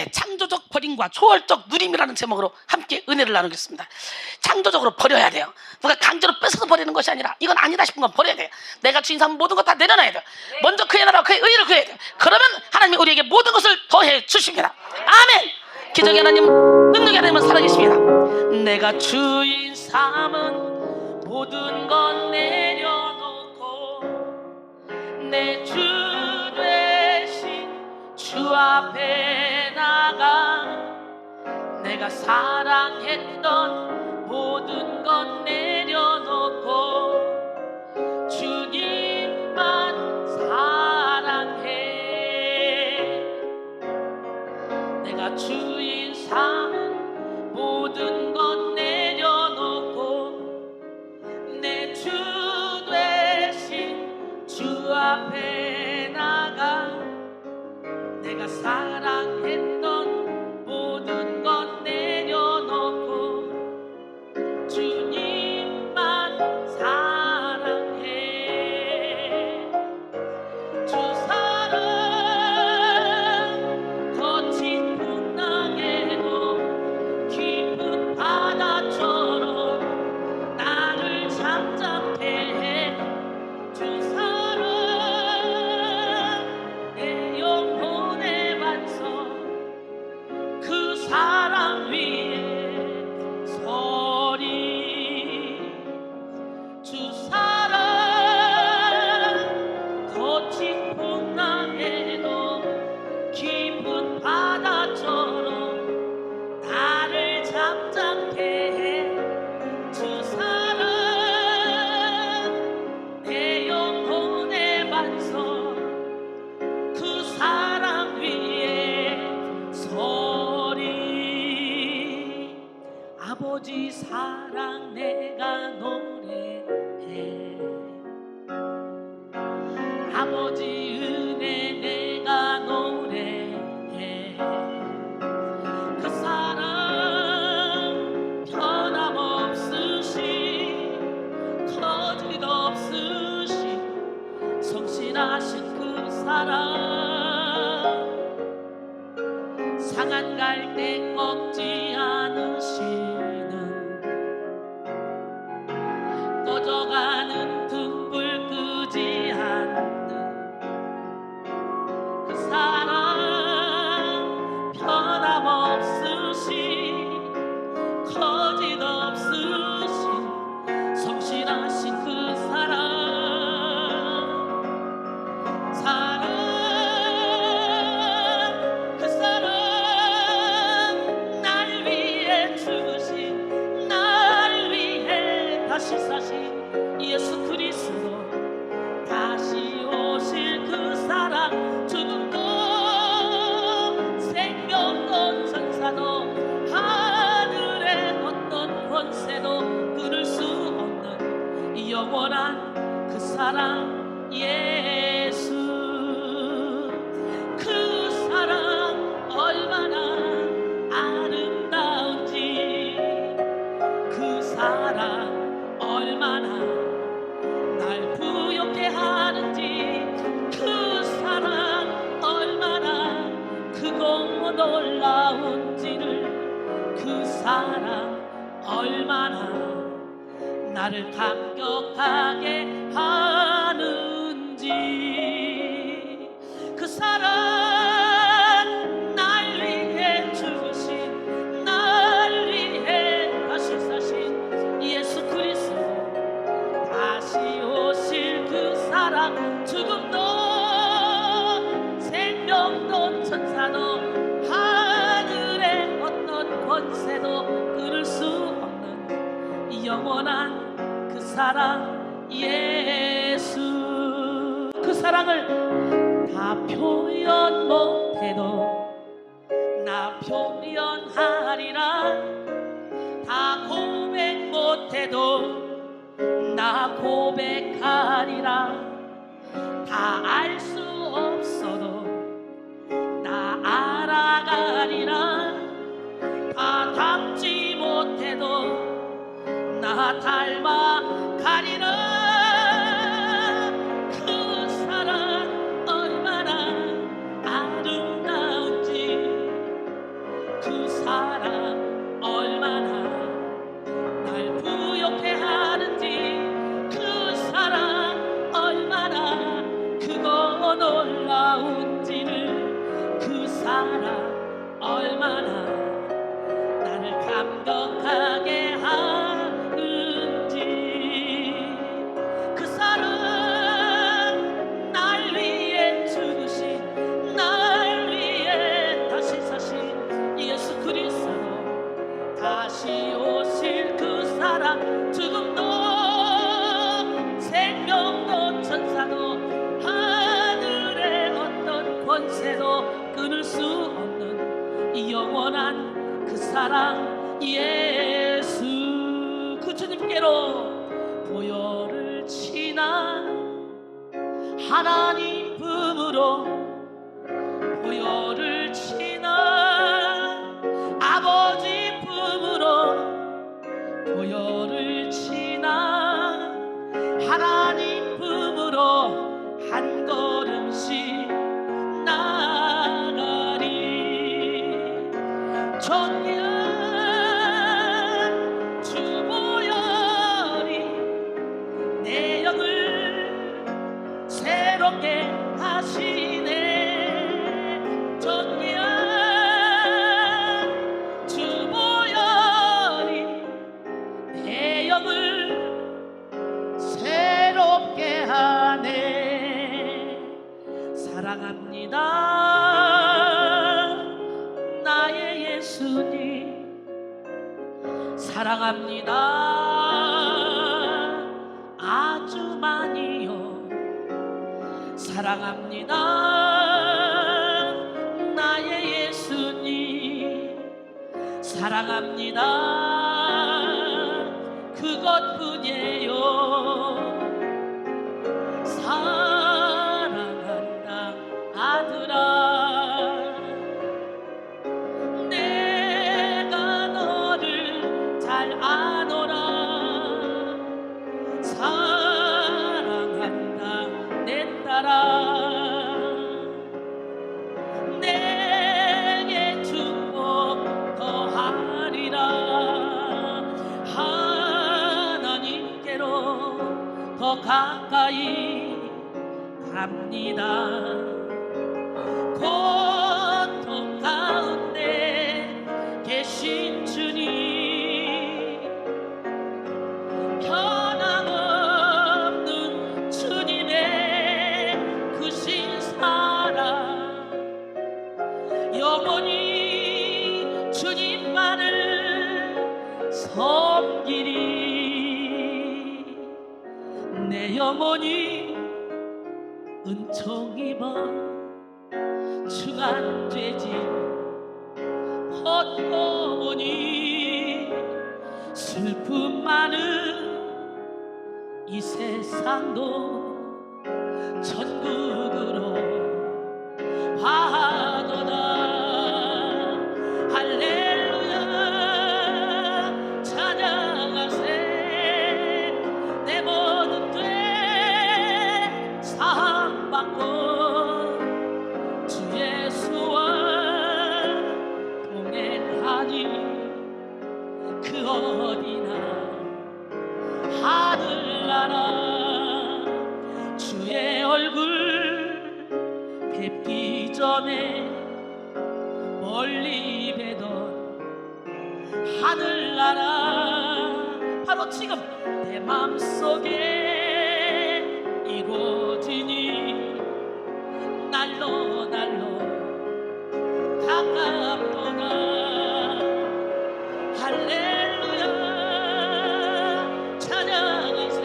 네, 창조적 버림과 초월적 누림이라는 제목으로 함께 은혜를 나누겠습니다. 창조적으로 버려야 돼요. 누가 강제로 뺏어서 버리는 것이 아니라 이건 아니다 싶은 건 버려야 돼요. 내가 주인 삼은 모든 것 다 내려놔야 돼요. 먼저 그의 나라와 그의 의를 구해야 돼요. 그러면 하나님이 우리에게 모든 것을 더해 주십니다. 아멘. 기적의 하나님, 능력의 하나님은 살아계십니다. 내가 주인 삼은 모든 것 내려놓고 내 주 되신 주 앞에 나가 내가 사랑했던 모든 것 내려놓고 주님만 사랑해. 내가 주인 삼은 모든 것 내려놓고 내 주 되신 주 앞에 나가 내가 사랑했던 모든 것 내려놓고 주님만 사랑해. 주 사랑 거친 풍랑에도 깊은 바다처럼 나를 잠잠케 해. 주 사랑 내 영혼의 반석 그 사랑 위에 서리. 주 사랑 거친 풍랑에도 깊은 바다처럼 나를 잠잠케 해. 주 사랑 내 영혼의 반석 그 사랑 위에 서리. 아버지 사랑 내가 노래해. 아버지 은혜 내가 노래해. 그 사랑 변함없으신 거짓없으신 성실하신 그 사랑 상한 갈대 꺾지 않으시는 꺼져가는 등불 끄지 않는 그 사랑 변함없으신 거짓없으신 성실하신 그 사랑 그 사랑 날 위해 주신 날 위해 다시 사신 예수 그리스도 다시 오실 그 사랑 죽음도 생명도 천사도 하늘의 어떤 권세도 끊을 수 없는 이 영원한 그 사랑 예수. 그 사랑 얼마나 아름다운지 그 사랑 얼마나 날 부엽게 하는지 그 사랑 얼마나 크고 놀라운지를 그 사랑 얼마나 나를 감격하게 하는지 그 사랑 날 위해 주신 날 위해 다시 사신 예수 그리스도 다시 오실 그 사랑 죽음도 생명도 천사도 하늘의 어떤 권세도 끊을 수 없는 이 영원한 그 사랑 예수. 그 사랑을 다 표현 못해도 나 표현하리라. 다 고백 못해도 나 고백하리라. 다 알 수 없어도 나 알아가리라. 다 닮지 못해도 나 닮아가리라. 그 사랑 얼마나 아름다운지 사랑 얼마나 날 부욕해 하는지, 그 사랑 얼마나 크고 놀라운지를, 그 사랑 얼마나 나를 감격하게 하는지, 그 사랑 날 위해 죽으신, 날 위해 다시 사신 예수 그리스도, 다시 오실 그 사랑, 죽음도 생명도 천사도 하늘의 어떤 권세도 끊을 수 없는 이 영원한 그 사랑 예수, 그 주님께로 보혈을 지나 하나님 품으로, 보혈을 지나 아버지 품으로, 보혈을 지나 하나님 품으로 한 걸음씩 나가리. 존귀한 주 보혈이 내 영을 새롭게 하시네. 존귀한 주 보혈이 내 영을 새롭게 하네. 사랑합니다 나의 예수님, 사랑합니다 아주 많이요. 사랑합니다 나의 예수님, 사랑합니다 그것뿐이에요. 사랑한다 아들아, 내가 너를 잘 아노라. 사랑한다 내 딸아, 내게 축복 더하리라. 하나님께로 더 가까이 갑니다. 고통 가운데 계신 주님, 변함없는 주님의 그 신사랑, 영원히 주님만을 섬기리. 내 영혼이 은총 입어 중한 죄짐 벗고 오니, 슬픔 많은 이 세상도 천국으로 화하도다. 할렐루야 찬양하세. 내 모든 죄 사함받고 주 예수와 동행하니, 그 어디나 하늘나라. 주의 얼굴 뵙기 전에 멀리 뵈던 하늘나라, 바로 지금 내 맘속에 이곳이니, 날로 날로 가깝도다. 할렐루야 찬양하세.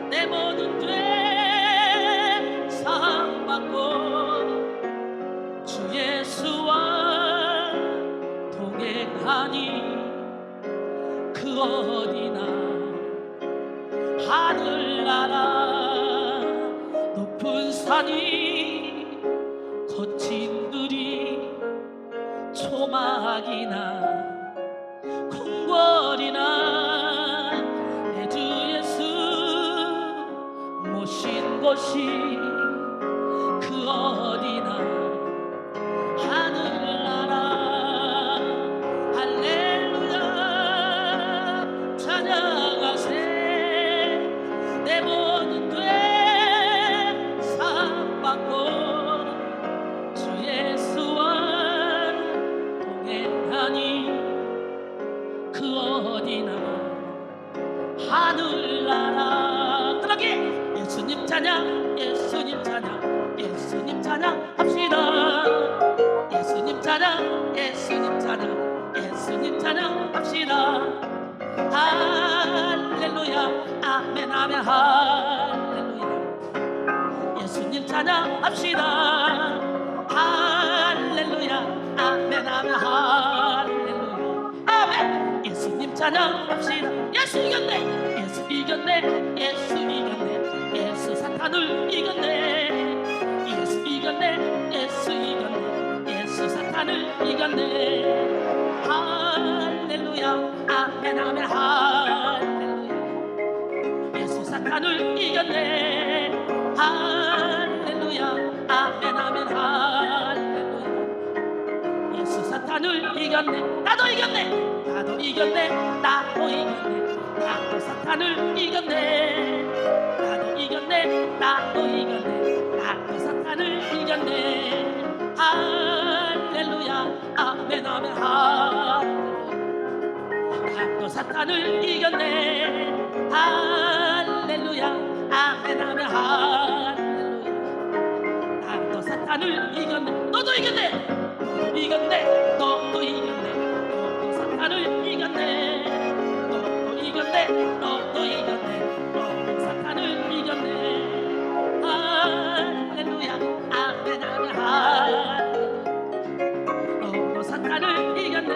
내 모든 죄 사함받고 주 예수와 동행하니, 그 어디나 하늘나라. 높은 산이 거친 들이 초막이나 궁궐이나 내 주 예수 모신 곳이 그 어디나 하늘나라. 찬양, 예수님 찬양합시다. 할렐루야 아멘 아멘 할렐루야. 예수님 찬양합시다. 할렐루야 아멘 아멘 할렐루야. 아멘. 예수님 찬양합시다. 예수 이겼네. 예수 이겼네. 예수 이겼네. 예수 사탄을 이겼네. 예수 이겼네. 예수 이겼네. 예수 사탄을 이겼네. 할렐루야 아멘 아멘 할렐루야. 예수 사탄을 이겼네. 할렐루야 아멘 아멘 할렐루야. 예수 사탄을 이겼네. 나도 이겼네. 나도 이겼네. 나도 이겼네. 나도 사탄을 이겼네. 나도 이겼네. 나도 이겼네. 나도 사탄을 이겼네. 할렐루야 아멘 아멘 할렐루야. 나도 사탄을 이겼네. 할렐루야 아멘 아멘 할렐루야. 나도 사탄을 이겼네. 너도 이겼네. 너도 이겼네. 너도 이겼네. 너도 사탄을 이겼네. 너도 이겼네. 너도 이겼네. 너도 사탄을 이겼네. 할렐루야 아멘 아멘 할렐루야. 너도 사탄을 이겼네.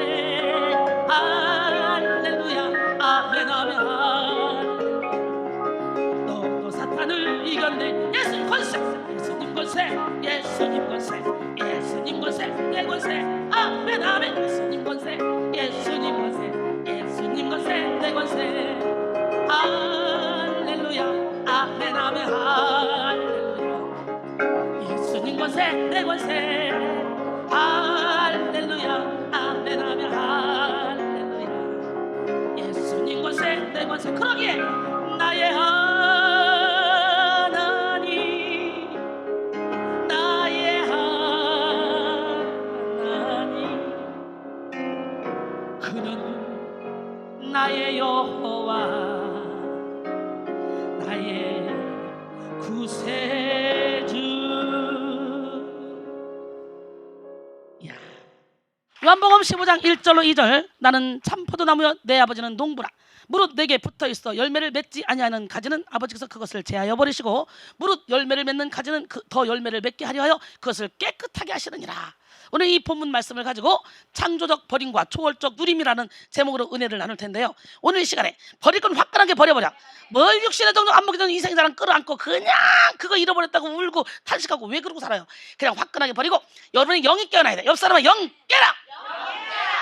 할렐루야 아멘 아멘 할렐루야. 너도 사탄을 이겼네. 예수님 권세. 예수님 권세. 예수님 권세. 예수님 권세. 내 권세. 아멘 아멘. 예수님 권세. 예수님 권세. 예수님 권세. 내 권세. 할렐루야 아멘 아멘 할렐루야. 예수님 권세. 내 권세. 할렐루야 아멘 아멘 할렐루야. 예수님 권세. 내 권세. 그러기에 나의 하나님, 나의 하나님, 그는 나의 여호와, 나의 구세주. 야. 요한복음 15장 1절로 2절. 나는 참포도나무여 내 아버지는 농부라. 무릇 내게 붙어있어 열매를 맺지 아니하는 가지는 아버지께서 그것을 제하여 버리시고 무릇 열매를 맺는 가지는 더 열매를 맺게 하려 하여 그것을 깨끗하게 하시느니라. 오늘 이 본문 말씀을 가지고 창조적 버림과 초월적 누림이라는 제목으로 은혜를 나눌 텐데요. 오늘 이 시간에 버릴 건 화끈하게 버려버려. 뭘 60년 정도 안 먹기 전에 인생자랑 끌어안고 그냥 그거 잃어버렸다고 울고 탄식하고 왜 그러고 살아요. 그냥 화끈하게 버리고 여러분이 영이 깨어나야 돼. 옆 사람은 영 깨라.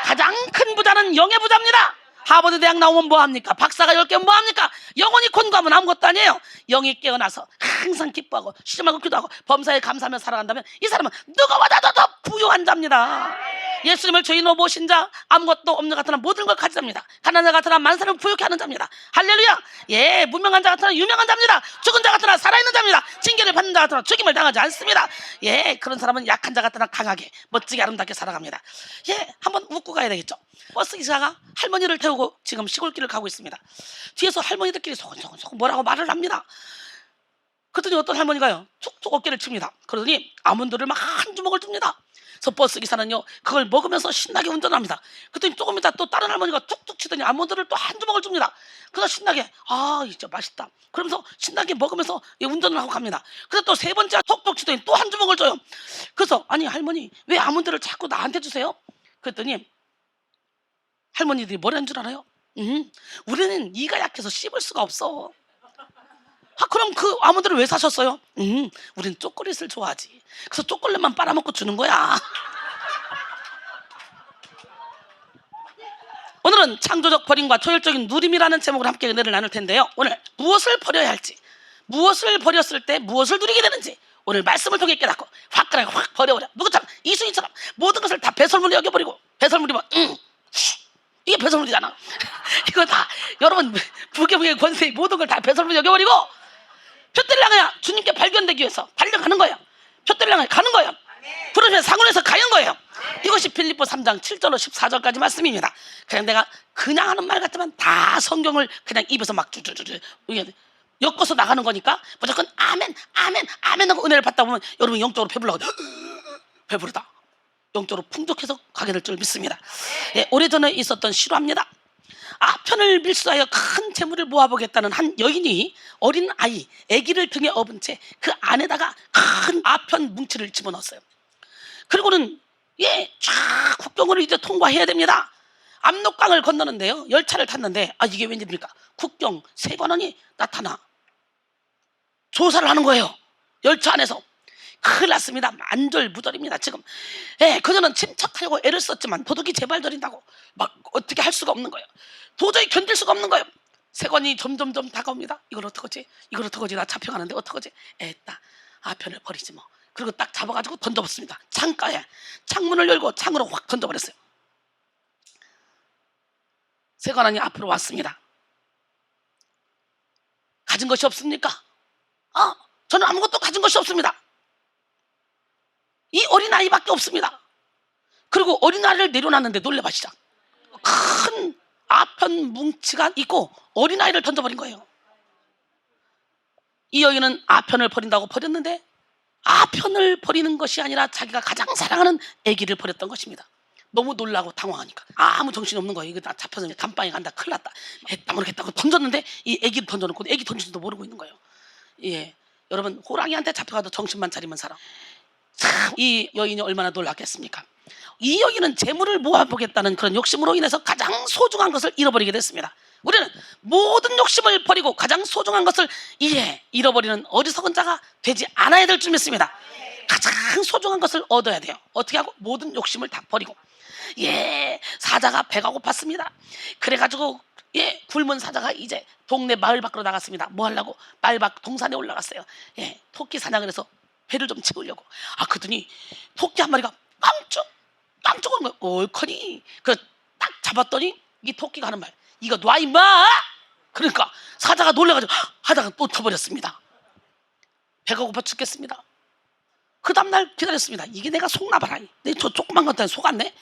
가장 큰 부자는 영의 부자입니다. 하버드 대학 나오면 뭐합니까? 박사가 10개면 뭐합니까? 영원히 곤고하면 아무것도 아니에요. 영이 깨어나서 항상 기뻐하고 쉬지 말고 기도하고 범사에 감사하며 살아간다면 이 사람은 누구보다도 더 부유한 자입니다. 예수님을 주인으로 모신 자, 아무것도 없는 같으나 모든 걸 가진 자입니다. 가난한 자 같으나 만사를 부유케 하는 자입니다. 할렐루야. 예, 무명한 자 같으나 유명한 자입니다. 죽은 자 같으나 살아있는 자입니다. 징계를 받는 자 같으나 죽임을 당하지 않습니다. 예, 그런 사람은 약한 자 같으나 강하게 멋지게 아름답게 살아갑니다. 예, 한번 웃고 가야 되겠죠. 버스 기사가 할머니를 태우고 지금 시골길을 가고 있습니다. 뒤에서 할머니들끼리 소곤소곤 뭐라고 말을 합니다. 그랬더니 어떤 할머니가요 툭툭 어깨를 칩니다. 그러더니 아몬드를 막 한 주먹을 줍니다. 그래서 버스 기사는요 그걸 먹으면서 신나게 운전합니다. 그랬더니 조금 있다 또 다른 할머니가 툭툭 치더니 아몬드를 또 한 주먹을 줍니다. 그래서 신나게 아 진짜 맛있다 그러면서 신나게 먹으면서 운전을 하고 갑니다. 그래서 또 세 번째 톡톡 치더니 또 한 주먹을 줘요. 그래서 아니 할머니 왜 아몬드를 자꾸 나한테 주세요? 그랬더니 할머니들이 뭐라는 줄 알아요? 우리는 이가 약해서 씹을 수가 없어. 아, 그럼 그 아몬드를 왜 사셨어요? 우린 초콜릿을 좋아하지. 그래서 초콜릿만 빨아먹고 주는 거야. 오늘은 창조적 버림과 초월적인 누림이라는 제목으로 함께 은혜를 나눌 텐데요. 오늘 무엇을 버려야 할지, 무엇을 버렸을 때 무엇을 누리게 되는지 오늘 말씀을 통해 깨닫고 화끈하게 확 버려버려. 누구처럼? 이수인처럼 모든 것을 다 배설물로 여겨버리고 배설물이면 이게 배설물이잖아. 이거 다 여러분 부계부의 권세의 모든 걸 다 배설물로 여겨버리고 표대를 향하여 주님께 발견되기 위해서 달려가는 거예요. 표대를 향하여 가는 거예요. 부르시면 상원에서 가는 거예요. 이것이 빌립보 3장 7절로 14절까지 말씀입니다. 그냥 내가 그냥 하는 말 같지만 다 성경을 그냥 입에서 막 쭈쭈쭈쭈 엮어서 나가는 거니까 무조건 아멘 아멘 아멘 하고 은혜를 받다 보면 여러분 영적으로 배불러거든요. 배부르다. 영적으로 풍족해서 가게 될 줄 믿습니다. 예, 오래전에 있었던 실화입니다. 아편을 밀수하여 큰 재물을 모아보겠다는 한 여인이 어린 아이, 아기를 등에 업은 채 그 안에다가 큰 아편 뭉치를 집어넣었어요. 그리고는 쫙 국경을 이제 통과해야 됩니다. 압록강을 건너는데요, 열차를 탔는데 이게 웬일입니까? 국경 세관원이 나타나 조사를 하는 거예요. 열차 안에서. 큰일 났습니다. 만절무절입니다 지금. 그녀는 침착하려고 애를 썼지만 도둑이 재발절인다고 막 어떻게 할 수가 없는 거예요. 도저히 견딜 수가 없는 거예요. 세관이 점점점 다가옵니다. 이걸 어떡하지? 이걸 어떡하지? 나 잡혀가는데 어떡하지? 애따 아편을 버리지 뭐. 그리고 딱 잡아가지고 던져봤습니다. 창가에 창문을 열고 창으로 확 던져버렸어요. 세관원이 앞으로 왔습니다. 가진 것이 없습니까? 저는 아무것도 가진 것이 없습니다. 이 어린아이밖에 없습니다. 그리고 어린아이를 내려놨는데 놀래봐 시작. 큰 아편 뭉치가 있고 어린아이를 던져버린 거예요. 이 여인은 아편을 버린다고 버렸는데 아편을 버리는 것이 아니라 자기가 가장 사랑하는 아기를 버렸던 것입니다. 너무 놀라고 당황하니까 아무 정신이 없는 거예요. 이거 나 잡혀서 감방에 간다, 큰일 났다, 했다 모르겠다고 던졌는데 이 아기를 던져놓고 아기 던진지도 모르고 있는 거예요. 여러분, 호랑이한테 잡혀가도 정신만 차리면 살아. 참, 이 여인이 얼마나 놀랐겠습니까? 이 여인은 재물을 모아보겠다는 그런 욕심으로 인해서 가장 소중한 것을 잃어버리게 됐습니다. 우리는 모든 욕심을 버리고 가장 소중한 것을 잃어버리는 어리석은 자가 되지 않아야 될 줄 믿습니다. 가장 소중한 것을 얻어야 돼요. 어떻게 하고? 모든 욕심을 다 버리고. 사자가 배가 고팠습니다. 그래가지고 굶은 사자가 이제 동네 마을 밖으로 나갔습니다. 뭐 하려고? 마을 밖 동산에 올라갔어요. 토끼 사냥을 해서 배를 좀 채우려고. 그랬더니 토끼 한 마리가 깜짝 오는 거예요. 얼커니. 딱 잡았더니 이 토끼가 하는 말, 이거 놔 임마. 그러니까 사자가 놀라가지고 하다가 또 쳐버렸습니다. 배가 고파 죽겠습니다. 그 다음날 기다렸습니다. 이게 내가 속나 봐라. 저 조그만 것 때문에 속았네.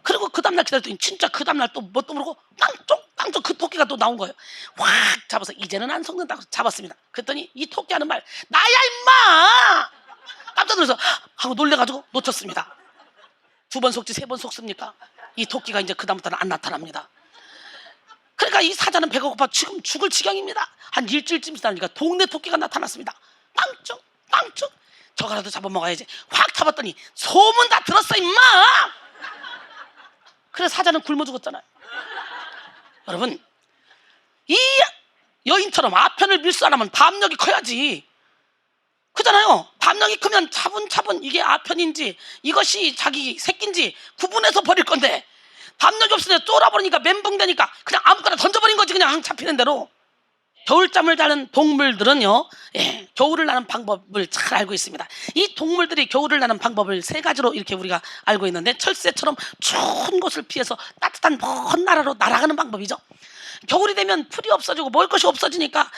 그리고 그 다음날 기다렸더니 진짜 그 다음날 또 뭣도 모르고 깡총 그 토끼가 또 나온 거예요. 확 잡아서 이제는 안 속는다고 잡았습니다. 그랬더니 이 토끼 하는 말, 나야 임마. 깜짝 놀라서 하고 놀래가지고 놓쳤습니다. 2번 속지 3번 속습니까? 이 토끼가 이제 그 다음부터는 안 나타납니다. 그러니까 이 사자는 배가 고파 지금 죽을 지경입니다. 한 일주일쯤 지나니까 동네 토끼가 나타났습니다. 깡총 저거라도 잡아먹어야지. 확 잡았더니 소문 다 들었어 임마. 그래서 사자는 굶어 죽었잖아요. 여러분, 이 여인처럼 아편을 밀수 안 하면 담력이 커야지. 그잖아요. 담력이 크면 차분차분 이게 아편인지 이것이 자기 새끼인지 구분해서 버릴 건데, 담력이 없으니까 쫄아버리니까 멘붕되니까 그냥 아무거나 던져버린 거지, 그냥 잡히는 대로. 겨울잠을 자는 동물들은요, 겨울을 나는 방법을 잘 알고 있습니다. 이 동물들이 겨울을 나는 방법을 3가지로 이렇게 우리가 알고 있는데, 철새처럼 추운 곳을 피해서 따뜻한 먼 나라로 날아가는 방법이죠. 겨울이 되면 풀이 없어지고 먹을 것이 없어지니까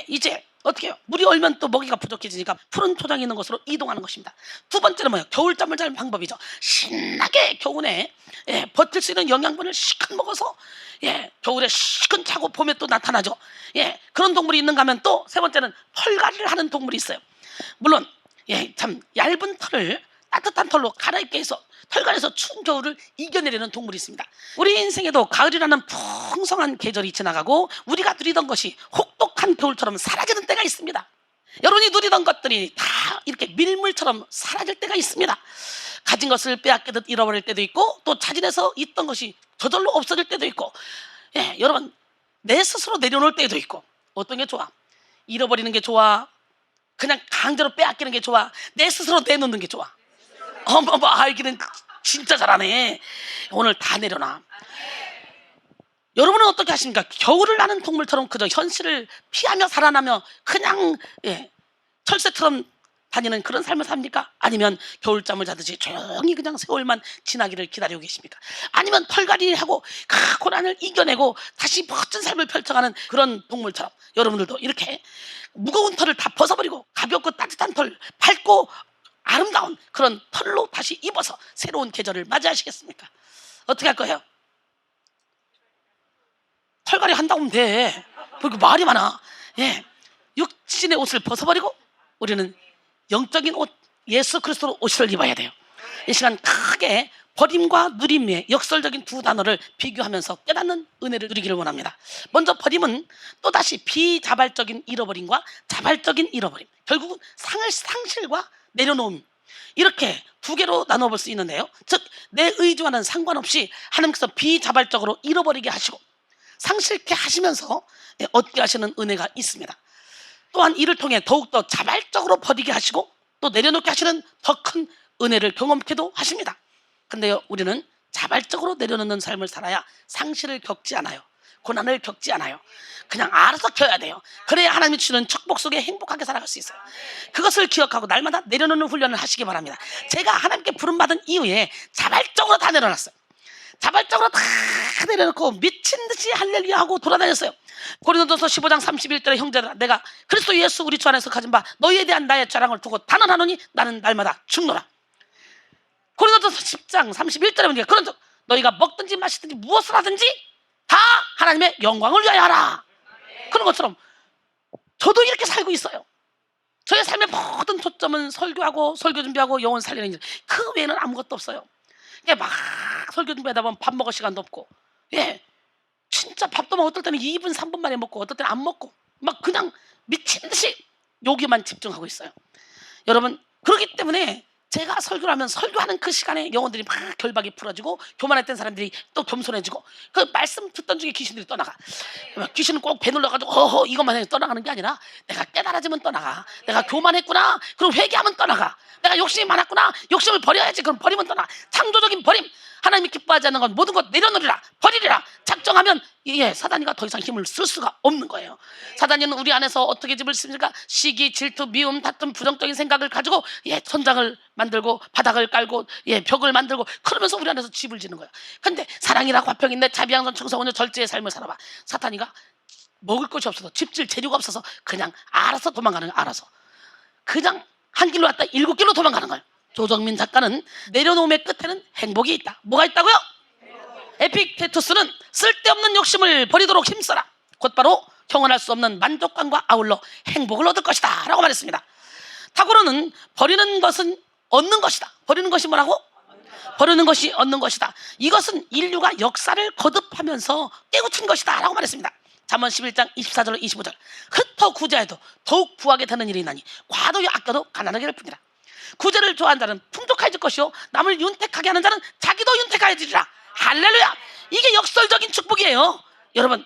이제 어떻게 해요? 물이 얼면 또 먹이가 부족해지니까 푸른 초장이 있는 곳으로 이동하는 것입니다. 2번째는 뭐예요? 겨울잠을 자는 방법이죠. 신나게 겨울에 버틸 수 있는 영양분을 시큰 먹어서 겨울에 시큰 차고 봄에 또 나타나죠. 그런 동물이 있는가 하면 또 3번째는 털갈이를 하는 동물이 있어요. 물론 참 얇은 털을 따뜻한 털로 갈아입게 해서 털갈에서 추운 겨울을 이겨내려는 동물이 있습니다. 우리 인생에도 가을이라는 풍성한 계절이 지나가고 우리가 누리던 것이 혹독한 겨울처럼 사라지는 때가 있습니다. 여러분이 누리던 것들이 다 이렇게 밀물처럼 사라질 때가 있습니다. 가진 것을 빼앗기듯 잃어버릴 때도 있고, 또 자진해서 있던 것이 저절로 없어질 때도 있고, 여러분, 내 스스로 내려놓을 때도 있고. 어떤 게 좋아? 잃어버리는 게 좋아? 그냥 강제로 빼앗기는 게 좋아? 내 스스로 내놓는 게 좋아? 어머, 알기는 진짜 잘하네. 오늘 다 내려놔. 여러분은 어떻게 하십니까? 겨울을 나는 동물처럼 그저 현실을 피하며 살아나며 그냥 철새처럼 다니는 그런 삶을 삽니까? 아니면 겨울잠을 자듯이 조용히 그냥 세월만 지나기를 기다리고 계십니까? 아니면 털갈이하고 그 고난을 이겨내고 다시 멋진 삶을 펼쳐가는 그런 동물처럼 여러분들도 이렇게 무거운 털을 다 벗어버리고 가볍고 따뜻한 털, 밝고 아름다운 그런 털로 다시 입어서 새로운 계절을 맞이하시겠습니까? 어떻게 할 거예요? 털갈이 한다고 하면 돼. 뭐 이렇게 말이 많아. 육신의 옷을 벗어버리고 우리는 영적인 옷, 예수 그리스도로 옷을 입어야 돼요. 이 시간 크게 버림과 누림의 역설적인 두 단어를 비교하면서 깨닫는 은혜를 누리기를 원합니다. 먼저 버림은 또다시 비자발적인 잃어버림과 자발적인 잃어버림, 결국은 상실과 내려놓음, 이렇게 두 개로 나눠볼 수 있는데요. 즉, 내 의지와는 상관없이 하나님께서 비자발적으로 잃어버리게 하시고 상실케 하시면서 얻게 하시는 은혜가 있습니다. 또한 이를 통해 더욱더 자발적으로 버리게 하시고 또 내려놓게 하시는 더 큰 은혜를 경험케도 하십니다. 근데요, 우리는 자발적으로 내려놓는 삶을 살아야 상실을 겪지 않아요. 고난을 겪지 않아요. 그냥 알아서 켜야 돼요. 그래야 하나님이 주시는 축복 속에 행복하게 살아갈 수 있어요. 그것을 기억하고 날마다 내려놓는 훈련을 하시기 바랍니다. 제가 하나님께 부름받은 이후에 자발적으로 다 내려놨어요. 자발적으로 다 내려놓고 미친 듯이 할렐루야 하고 돌아다녔어요. 고린도전서 15장 31절에 형제들아, 내가 그리스도 예수 우리 주 안에서 가진 바 너희에 대한 나의 자랑을 두고 단언하노니 나는 날마다 죽노라. 고린도전서 10장 31절에 보니까 그런즉 너희가 먹든지 마시든지 무엇을 하든지 다 하나님의 영광을 위하여 하라. 그런 것처럼 저도 이렇게 살고 있어요. 저의 삶의 모든 초점은 설교하고 설교 준비하고 영혼 살리는 일, 그 외에는 아무것도 없어요. 막 설교 준비하다 보면 밥 먹을 시간도 없고, 진짜 밥도 어떨 때는 2분 3분 만에 먹고 어떨 때는 안 먹고 막 그냥 미친 듯이 여기만 집중하고 있어요. 여러분, 그렇기 때문에 제가 설교를 하면 설교하는 그 시간에 영혼들이 막 결박이 풀어지고 교만했던 사람들이 또 겸손해지고 그 말씀 듣던 중에 귀신들이 떠나가. 귀신은 꼭 배 눌러가지고 허허 이것만 해서 떠나가는 게 아니라 내가 깨달아지면 떠나가. 내가 교만했구나, 그럼 회개하면 떠나가. 내가 욕심이 많았구나, 욕심을 버려야지, 그럼 버리면 떠나가. 창조적인 버림. 하나님이 기뻐하지 않는 건 모든 것 내려놓으리라, 버리리라 작정하면 사단이가 더 이상 힘을 쓸 수가 없는 거예요. 사단이는 우리 안에서 어떻게 집을 씁니까? 시기, 질투, 미움, 다툼, 부정적인 생각을 가지고 천장을 만들고 바닥을 깔고 벽을 만들고 그러면서 우리 안에서 집을 지는 거예요. 근데 사랑이라 화평인데 자비양선 청소하는 절제의 삶을 살아봐. 사탄이가 먹을 것이 없어서, 집질 재료가 없어서 그냥 알아서 도망가는 거예요. 알아서 그냥 한 길로 왔다 7길로 도망가는 거예요. 조정민 작가는 내려놓음의 끝에는 행복이 있다. 뭐가 있다고요? 에픽테투스는 쓸데없는 욕심을 버리도록 힘써라. 곧바로 형언할 수 없는 만족감과 아울러 행복을 얻을 것이다 라고 말했습니다. 타고로는 버리는 것은 얻는 것이다. 버리는 것이 뭐라고? 버리는 것이 얻는 것이다. 이것은 인류가 역사를 거듭하면서 깨우친 것이다 라고 말했습니다. 잠언 11장 24절 25절 흩어 구제해도 더욱 부하게 되는 일이 있나니 과도히 아껴도 가난하게 될 뿐이라. 구제를 좋아하는 자는 풍족해질 것이요 남을 윤택하게 하는 자는 자기도 윤택하여지리라. 할렐루야. 이게 역설적인 축복이에요. 여러분,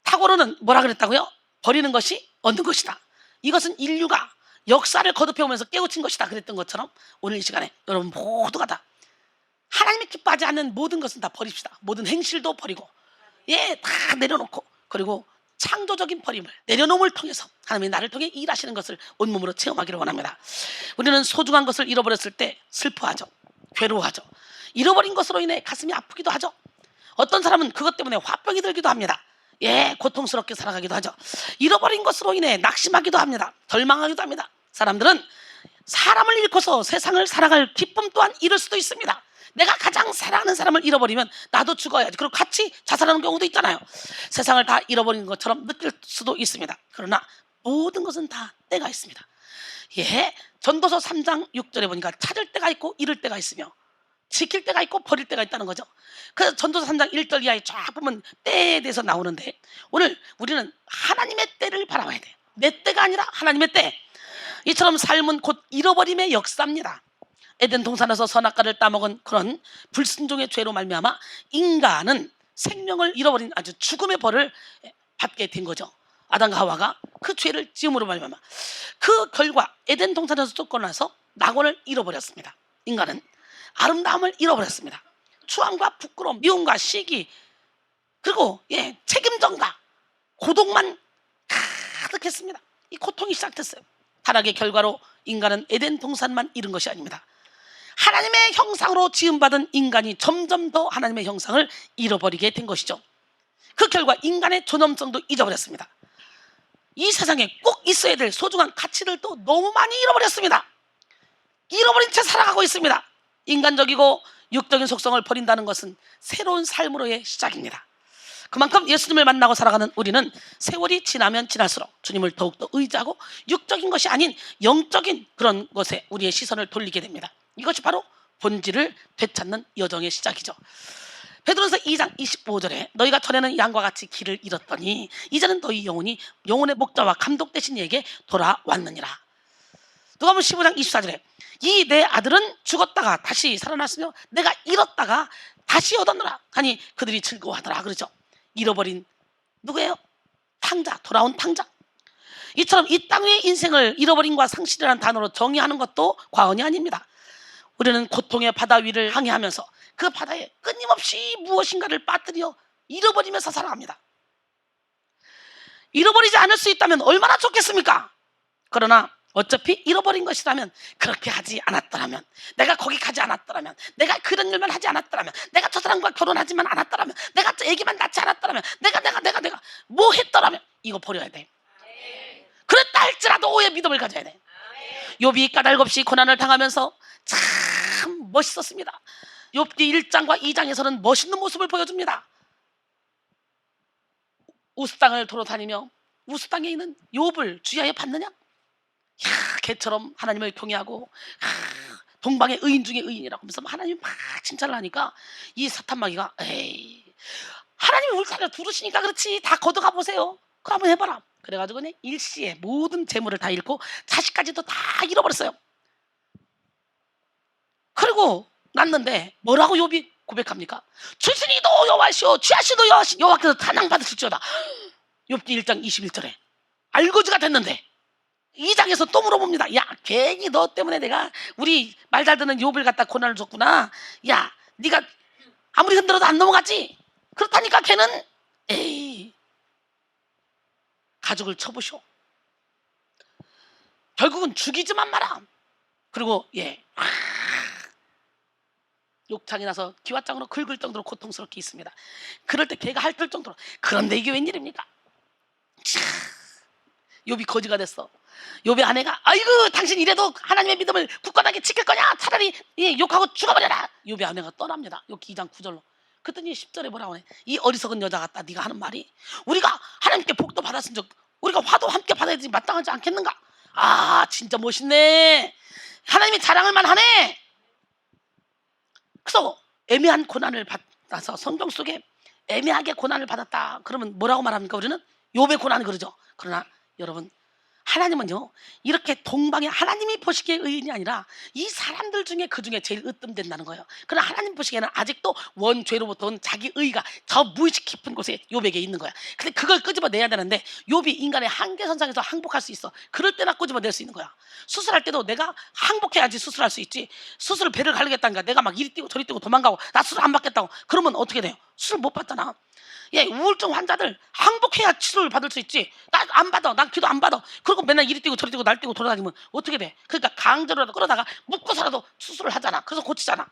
타고로는 뭐라 그랬다고요? 버리는 것이 얻는 것이다. 이것은 인류가 역사를 거듭해오면서 깨우친 것이다 그랬던 것처럼 오늘 이 시간에 여러분 모두가 다 하나님이 기뻐하지 않는 모든 것은 다 버립시다. 모든 행실도 버리고 다 내려놓고, 그리고 창조적인 버림을 내려놓음을 통해서 하나님이 나를 통해 일하시는 것을 온몸으로 체험하기를 원합니다. 우리는 소중한 것을 잃어버렸을 때 슬퍼하죠. 괴로워하죠. 잃어버린 것으로 인해 가슴이 아프기도 하죠. 어떤 사람은 그것 때문에 화병이 들기도 합니다. 고통스럽게 살아가기도 하죠. 잃어버린 것으로 인해 낙심하기도 합니다. 절망하기도 합니다. 사람들은 사람을 잃고서 세상을 살아갈 기쁨 또한 잃을 수도 있습니다. 내가 가장 사랑하는 사람을 잃어버리면 나도 죽어야지, 그리고 같이 자살하는 경우도 있잖아요. 세상을 다 잃어버리는 것처럼 느낄 수도 있습니다. 그러나 모든 것은 다 때가 있습니다. 전도서 3장 6절에 보니까 찾을 때가 있고 잃을 때가 있으며 지킬 때가 있고 버릴 때가 있다는 거죠. 그래서 전도서 3장 1절 이하에 쫙 보면 때에 대해서 나오는데, 오늘 우리는 하나님의 때를 바라봐야 돼요. 내 때가 아니라 하나님의 때. 이처럼 삶은 곧 잃어버림의 역사입니다. 에덴 동산에서 선악과를 따먹은 그런 불순종의 죄로 말미암아 인간은 생명을 잃어버린 아주 죽음의 벌을 받게 된 거죠. 아담과 하와가 그 죄를 지음으로 말미암아 그 결과 에덴 동산에서 쫓겨나서 낙원을 잃어버렸습니다. 인간은 아름다움을 잃어버렸습니다. 추함과 부끄러움, 미움과 시기, 그리고 책임전과 고독만 가득했습니다. 이 고통이 시작됐어요. 타락의 결과로 인간은 에덴 동산만 잃은 것이 아닙니다. 하나님의 형상으로 지음받은 인간이 점점 더 하나님의 형상을 잃어버리게 된 것이죠. 그 결과 인간의 존엄성도 잊어버렸습니다. 이 세상에 꼭 있어야 될 소중한 가치를 또 너무 많이 잃어버렸습니다. 잃어버린 채 살아가고 있습니다. 인간적이고 육적인 속성을 버린다는 것은 새로운 삶으로의 시작입니다. 그만큼 예수님을 만나고 살아가는 우리는 세월이 지나면 지날수록 주님을 더욱더 의지하고 육적인 것이 아닌 영적인 그런 것에 우리의 시선을 돌리게 됩니다. 이것이 바로 본질을 되찾는 여정의 시작이죠. 베드로서 2장 25절에 너희가 전에는 양과 같이 길을 잃었더니 이제는 너희 영혼이 영혼의 목자와 감독 되신 이에게 돌아왔느니라. 누가복음 15장 24절에 이 내 아들은 죽었다가 다시 살아났으며 내가 잃었다가 다시 얻었노라 하니 그들이 즐거워하더라. 그러죠. 잃어버린 누구예요? 탕자, 돌아온 탕자. 이처럼 이 땅 위의 인생을 잃어버림과 상실이라는 단어로 정의하는 것도 과언이 아닙니다. 우리는 고통의 바다 위를 항해하면서 그 바다에 끊임없이 무엇인가를 빠뜨려 잃어버리면서 살아갑니다. 잃어버리지 않을 수 있다면 얼마나 좋겠습니까? 그러나 어차피 잃어버린 것이라면 그렇게 하지 않았더라면, 내가 거기 가지 않았더라면, 내가 그런 일만 하지 않았더라면, 내가 저 사람과 결혼하지만 않았더라면, 내가 저 애기만 낳지 않았더라면, 내가 뭐 했더라면 이거 버려야 돼. 그랬다 할지라도 오해 믿음을 가져야 돼. 욥이 까닭없이 고난을 당하면서 참 멋있었습니다. 욥기 1장과 2장에서는 멋있는 모습을 보여줍니다. 우스땅을 돌아다니며 우스땅에 있는 욥을 주위하여 봤느냐? 개처럼 하나님을 경외하고 동방의 의인 중에 의인이라고 하면서 하나님이 막 칭찬을 하니까 이 사탄마귀가 에이 하나님이 울타리를 두르시니까 그렇지 다 걷어가 보세요. 그럼 한번 해봐라. 그래가지고 일시에 모든 재물을 다 잃고 자식까지도 다 잃어버렸어요. 그리고 났는데 뭐라고 욥이 고백합니까? 주신이도 여호와시오 주하시도 여호와께서 탄양받으실지어다. 욥기 1장 21절에 알거지가 됐는데 2장에서 또 물어봅니다. 야 괜히 너 때문에 내가 우리 말 잘 듣는 욥을 갖다 고난을 줬구나. 야 네가 아무리 흔들어도 안 넘어가지. 그렇다니까 걔는 에이 가족을 쳐보쇼. 결국은 죽이지만 마라. 그리고 욕창이 나서 기왓장으로 긁을 정도로 고통스럽게 있습니다. 그럴 때 걔가 핥을 정도로. 그런데 이게 웬일입니까? 욥이 거지가 됐어. 욥의 아내가 아이고 당신 이래도 하나님의 믿음을 굳건하게 지킬 거냐? 차라리 욕하고 죽어버려라. 욥의 아내가 떠납니다. 욥기 2장 9절로. 그랬더니 10절에 뭐라고 하네. 이 어리석은 여자 같다. 네가 하는 말이 우리가 하나님께 복도 받았은 적 우리가 화도 함께 받아야지 마땅하지 않겠는가? 아 진짜 멋있네. 하나님이 자랑할 만하네. 그래서 애매한 고난을 받아서 성경 속에 애매하게 고난을 받았다 그러면 뭐라고 말합니까? 우리는 욥의 고난을 그러죠. 그러나 여러분 하나님은요 이렇게 동방에 하나님이 보시기에 의인이 아니라 이 사람들 중에 그 중에 제일 으뜸된다는 거예요. 그러나 하나님 보시기에는 아직도 원죄로부터 온 자기 의가 저 무의식 깊은 곳에 욥에게 있는 거야. 근데 그걸 끄집어내야 되는데 욥이 인간의 한계선상에서 항복할 수 있어. 그럴 때나 끄집어낼 수 있는 거야. 수술할 때도 내가 항복해야지 수술할 수 있지. 수술을 배를 가르겠다니까 내가 막 이리 뛰고 저리 뛰고 도망가고 나 수술 안 받겠다고 그러면 어떻게 돼요? 수술 못 받잖아. 우울증 환자들 항복해야 치료를 받을 수 있지. 나 안 받아. 난 기도 안 받아. 그리고 맨날 이리 뛰고 저리 뛰고 날 뛰고 돌아다니면 어떻게 돼? 그러니까 강제로라도 끌어다가 묶어서라도 수술을 하잖아. 그래서 고치잖아.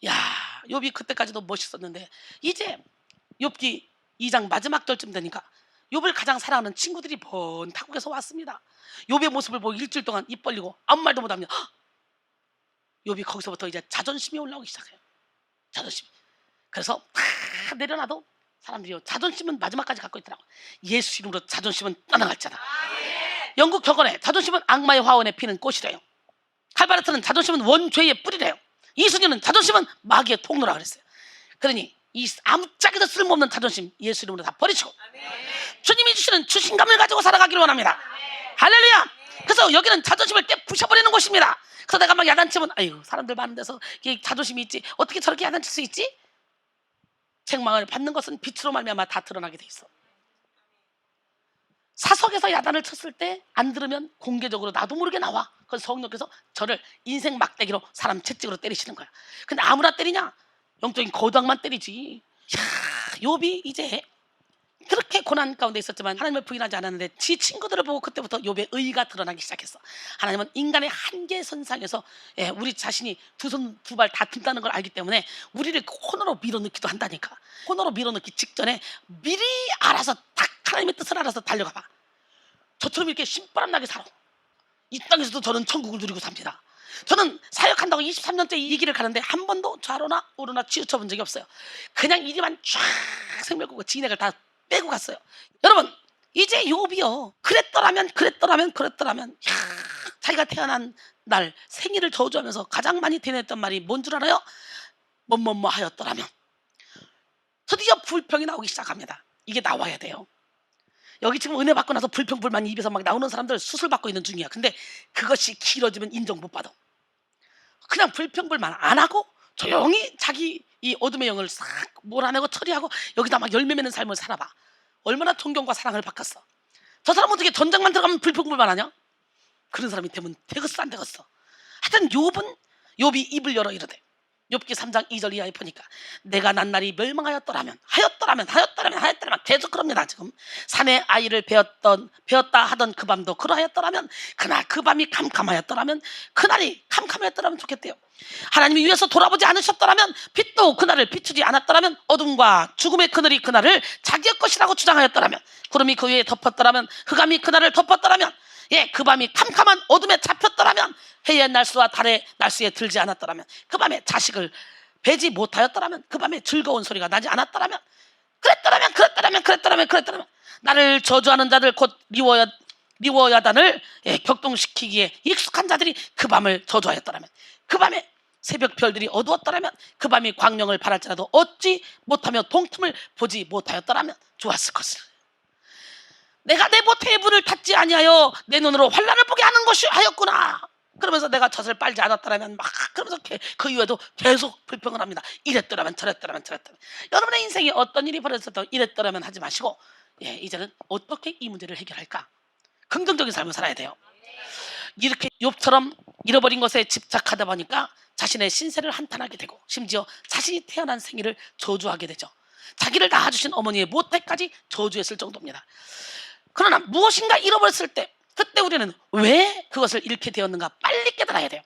야, 욥이 그때까지도 멋있었는데 이제 욥기 2장 마지막 절쯤 되니까 욥을 가장 사랑하는 친구들이 번타국에서 왔습니다. 욥의 모습을 보고 일주일 동안 입 벌리고 아무 말도 못합니다. 욥이 거기서부터 이제 자존심이 올라오기 시작해요. 자존심. 그래서 다 내려놔도 사람들이 자존심은 마지막까지 갖고 있더라고. 예수 이름으로 자존심은 떠나갈 자다. 영국 격언에 자존심은 악마의 화원에 피는 꽃이래요. 칼바르트는 자존심은 원죄의 뿌리래요. 이순신은 자존심은 마귀의 통로라 그랬어요. 그러니 이 아무짝에도 쓸모없는 자존심 예수 이름으로 다 버리시고 주님이 주시는 주신감을 가지고 살아가기를 원합니다. 할렐루야. 그래서 여기는 자존심을 깨 부셔버리는 곳입니다. 그래서 내가 막 야단치면 아유 사람들 많은 데서 자존심이 있지 어떻게 저렇게 야단칠 수 있지? 책망을 받는 것은 빛으로 말미암아 다 드러나게 돼 있어. 사석에서 야단을 쳤을 때 안 들으면 공개적으로 나도 모르게 나와. 그래서 성령께서 저를 인생 막대기로 사람 채찍으로 때리시는 거야. 근데 아무나 때리냐? 영적인 거당만 때리지. 욥이 이제 그렇게 고난 가운데 있었지만 하나님을 부인하지 않았는데 지 친구들을 보고 그때부터 욥의 의가 드러나기 시작했어. 하나님은 인간의 한계선상에서 우리 자신이 두 손 두 발 다 든다는 걸 알기 때문에 우리를 코너로 밀어넣기도 한다니까. 코너로 밀어넣기 직전에 미리 알아서 딱 하나님의 뜻을 알아서 달려가 봐. 저처럼 이렇게 신바람 나게 살아. 이 땅에서도 저는 천국을 누리고 삽니다. 저는 사역한다고 23년째 이 길을 가는데 한 번도 좌로나 우로나 치우쳐 본 적이 없어요. 그냥 이리만 쫙 생명고가 진액을 다 빼고 갔어요. 여러분, 이제 욥이요, 그랬더라면 자기가 태어난 날 생일을 저주하면서 가장 많이 대냈던 말이 뭔 줄 알아요? 뭐뭐뭐 하였더라면. 드디어 불평이 나오기 시작합니다. 이게 나와야 돼요. 여기 지금 은혜 받고 나서 불평 불만 입에서 막 나오는 사람들 수술 받고 있는 중이야. 근데 그것이 길어지면 인정 못 받아. 그냥 불평 불만 안 하고 조용히 자기 이 어둠의 영을 싹 몰아내고 처리하고 여기다 막 열매 맺는 삶을 살아봐. 얼마나 존경과 사랑을 받겠어. 저 사람 어떻게 전장만 들어가면 불평 불만하냐? 그런 사람이 되면 되겠어 안 되겠어? 하여튼 욥이 입을 열어 이르되, 욥기 3장 2절 이하에 보니까 내가 난 날이 멸망하였더라면 계속 그럽니다. 지금 산에 아이를 베었다 하던 그 밤도 그러하였더라면, 그날 그 밤이 캄캄하였더라면, 그날이 캄캄하였더라면 좋겠대요. 하나님이 위에서 돌아보지 않으셨더라면, 빛도 그날을 비추지 않았더라면, 어둠과 죽음의 그늘이 그날을 자기의 것이라고 주장하였더라면, 구름이 그 위에 덮었더라면, 흑암이 그날을 덮었더라면, 그 밤이 캄캄한 어둠에 잡혔더라면, 해의 날수와 달의 날수에 들지 않았더라면, 그 밤에 자식을 베지 못하였더라면, 그 밤에 즐거운 소리가 나지 않았더라면, 그랬더라면 나를 저주하는 자들 곧 리워야단을 격동시키기에 익숙한 자들이 그 밤을 저주하였더라면, 그 밤에 새벽 별들이 어두웠더라면, 그 밤이 광명을 바랄지라도 얻지 못하며 동틈을 보지 못하였더라면 좋았을 것을. 내가 내 모태의 불을 탔지 아니하여 내 눈으로 환난을 보게 하는 것이 하였구나. 그러면서 내가 젖을 빨지 않았더라면 막 그러면서 그 이후에도 계속 불평을 합니다. 이랬더라면 저랬더라면. 여러분의 인생에 어떤 일이 벌어졌어도 이랬더라면 하지 마시고, 이제는 어떻게 이 문제를 해결할까? 긍정적인 삶을 살아야 돼요. 이렇게 욥처럼 잃어버린 것에 집착하다 보니까 자신의 신세를 한탄하게 되고, 심지어 자신이 태어난 생일을 저주하게 되죠. 자기를 낳아주신 어머니의 모태까지 저주했을 정도입니다. 그러나 무엇인가 잃어버렸을 때, 그때 우리는 왜 그것을 잃게 되었는가 빨리 깨달아야 돼요.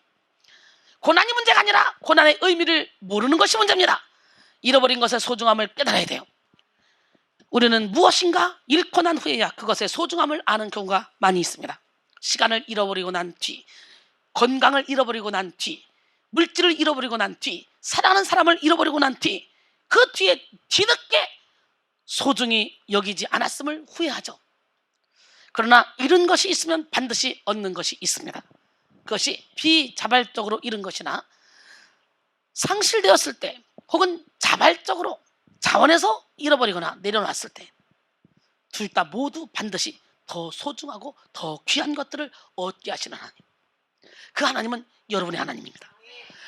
고난이 문제가 아니라 고난의 의미를 모르는 것이 문제입니다. 잃어버린 것의 소중함을 깨달아야 돼요. 우리는 무엇인가 잃고 난 후에야 그것의 소중함을 아는 경우가 많이 있습니다. 시간을 잃어버리고 난 뒤, 건강을 잃어버리고 난 뒤, 물질을 잃어버리고 난 뒤, 사랑하는 사람을 잃어버리고 난 뒤, 그 뒤에 뒤늦게 소중히 여기지 않았음을 후회하죠. 그러나 잃은 것이 있으면 반드시 얻는 것이 있습니다. 그것이 비자발적으로 잃은 것이나 상실되었을 때, 혹은 자발적으로 자원해서 잃어버리거나 내려놨을 때, 둘 다 모두 반드시 더 소중하고 더 귀한 것들을 얻게 하시는 하나님, 그 하나님은 여러분의 하나님입니다.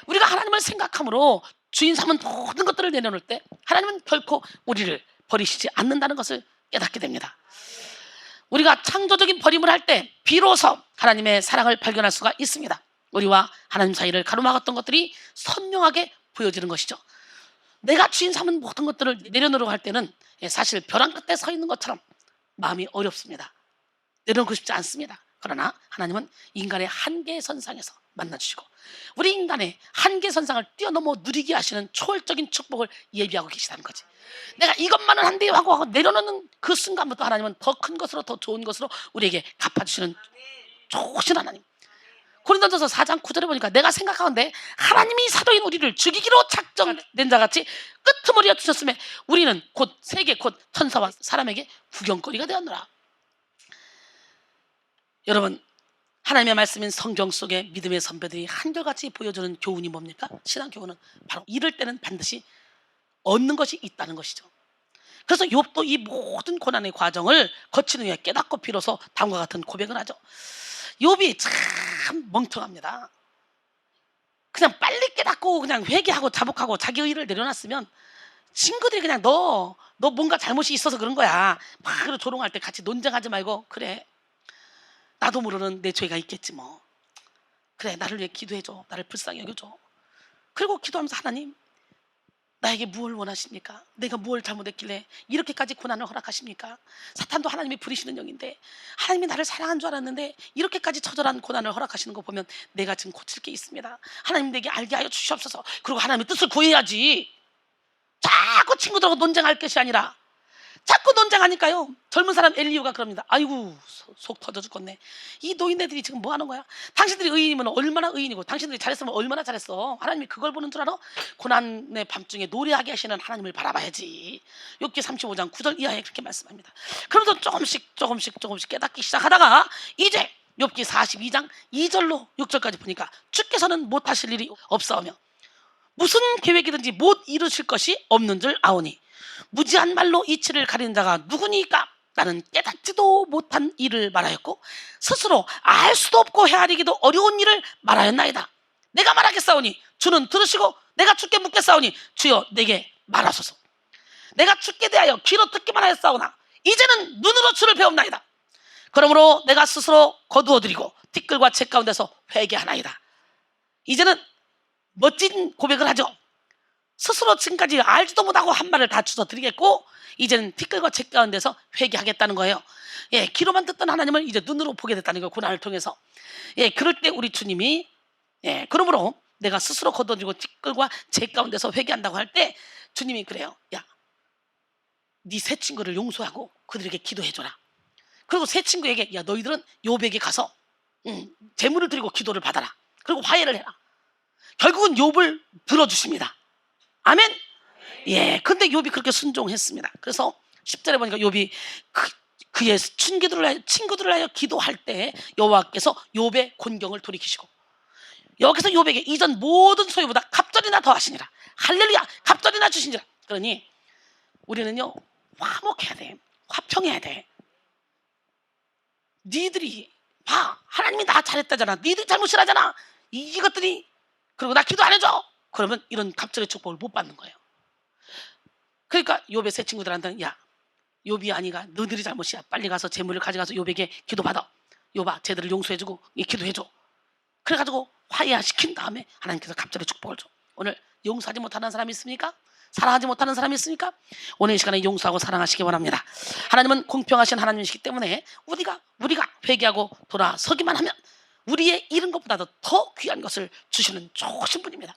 우리가 하나님을 생각함으로 주인 삼은 모든 것들을 내려놓을 때 하나님은 결코 우리를 버리시지 않는다는 것을 깨닫게 됩니다. 우리가 창조적인 버림을 할 때 비로소 하나님의 사랑을 발견할 수가 있습니다. 우리와 하나님 사이를 가로막았던 것들이 선명하게 보여지는 것이죠. 내가 주인 삼은 모든 것들을 내려놓으려고 할 때는 사실 벼랑 끝에 서 있는 것처럼 마음이 어렵습니다. 내려놓고 싶지 않습니다. 그러나 하나님은 인간의 한계 선상에서 만나주시고, 우리 인간의 한계 선상을 뛰어넘어 누리게 하시는 초월적인 축복을 예비하고 계시다는 거지. 내가 이것만은 한데 하고 내려놓는 그 순간부터 하나님은 더 큰 것으로, 더 좋은 것으로 우리에게 갚아주시는 좋으신 하나님. 고린도전서 4장 9절에 보니까 내가 생각하건대 하나님이 사도인 우리를 죽이기로 작정된 자같이 끄트머리에 두셨음에 우리는 곧 세계 곧 천사와 사람에게 구경거리가 되었노라. 여러분, 하나님의 말씀인 성경 속에 믿음의 선배들이 한결같이 보여주는 교훈이 뭡니까? 신앙 교훈은 바로 잃을 때는 반드시 얻는 것이 있다는 것이죠. 그래서 욥도 이 모든 고난의 과정을 거친 후에 깨닫고 비로소 다음과 같은 고백을 하죠. 욥이 참 멍청합니다. 그냥 빨리 깨닫고 그냥 회개하고 자복하고 자기 의의를 내려놨으면 친구들이 그냥 너 뭔가 잘못이 있어서 그런 거야, 막 조롱할 때 같이 논쟁하지 말고, 그래 나도 모르는 내 죄가 있겠지 뭐, 그래 나를 위해 기도해줘, 나를 불쌍히 여겨줘. 그리고 기도하면서 하나님, 나에게 무엇을 원하십니까? 내가 무엇을 잘못했길래 이렇게까지 고난을 허락하십니까? 사탄도 하나님이 부리시는 영인데 하나님이 나를 사랑한 줄 알았는데 이렇게까지 처절한 고난을 허락하시는 거 보면 내가 지금 고칠 게 있습니다. 하나님 내게 알게 하여 주시옵소서. 그리고 하나님의 뜻을 구해야지. 자꾸 친구들하고 논쟁할 것이 아니라 자꾸 논쟁하니까요. 젊은 사람 엘리후가 그럽니다. 아이고 속 터져 죽겠네. 이 노인네들이 지금 뭐 하는 거야? 당신들이 의인이면 얼마나 의인이고 당신들이 잘했으면 얼마나 잘했어. 하나님이 그걸 보는 줄 알아? 고난의 밤중에 노래하게 하시는 하나님을 바라봐야지. 욥기 35장 9절 이하에 그렇게 말씀합니다. 그러면서 조금씩 깨닫기 시작하다가 이제 욥기 42장 2절로 6절까지 보니까 주께서는 못하실 일이 없사오며 무슨 계획이든지 못 이루실 것이 없는 줄 아오니 무지한 말로 이치를 가리는 자가 누구니까? 나는 깨닫지도 못한 일을 말하였고 스스로 알 수도 없고 헤아리기도 어려운 일을 말하였나이다. 내가 말하겠사오니 주는 들으시고 내가 주께 묻겠사오니 주여 내게 말하소서. 내가 주께 대하여 귀로 듣기만 하였사오나 이제는 눈으로 주를 배웁나이다. 그러므로 내가 스스로 거두어드리고 티끌과 재 가운데서 회개하나이다. 이제는 멋진 고백을 하죠. 스스로 지금까지 알지도 못하고 한 말을 다 주워드리겠고 이제는 티끌과 재 가운데서 회개하겠다는 거예요. 예, 귀로만 듣던 하나님을 이제 눈으로 보게 됐다는 거예요. 고난을 통해서. 예, 그럴 때 우리 주님이 그러므로 내가 스스로 거둬들이고 티끌과 재 가운데서 회개한다고 할 때 주님이 그래요. 야, 네 세 친구를 용서하고 그들에게 기도해줘라. 그리고 세 친구에게 야, 너희들은 욥에게 가서 재물을 드리고 기도를 받아라. 그리고 화해를 해라. 결국은 욥을 들어주십니다. 아멘. 예, 근데 욥이 그렇게 순종했습니다. 그래서 10절에 보니까 욥이 그의 친구들을 하여 기도할 때 여호와께서 욥의 곤경을 돌이키시고 여기서 욥에게 이전 모든 소유보다 갑절이나 더하시니라. 할렐루야, 갑절이나 주시니라. 그러니 우리는요 화목해야 돼. 화평해야 돼. 니들이 봐, 하나님이 나 잘했다잖아. 니들이 잘못이라잖아. 이것들이 그리고 나 기도 안 해줘. 그러면 이런 갑절의 축복을 못 받는 거예요. 그러니까 욥의 세 친구들한테는 야, 욥이 아니가 너희들이 잘못이야. 빨리 가서 재물을 가져가서 욥에게 기도받아. 욥아, 쟤들을 용서해주고 기도해줘. 그래가지고 화해시킨 다음에 하나님께서 갑절의 축복을 줘. 오늘 용서하지 못하는 사람이 있습니까? 사랑하지 못하는 사람이 있습니까? 오늘 이 시간에 용서하고 사랑하시기 바랍니다. 하나님은 공평하신 하나님이시기 때문에 우리가 회개하고 돌아서기만 하면 우리의 잃은 것보다도 더 귀한 것을 주시는 좋으신 분입니다.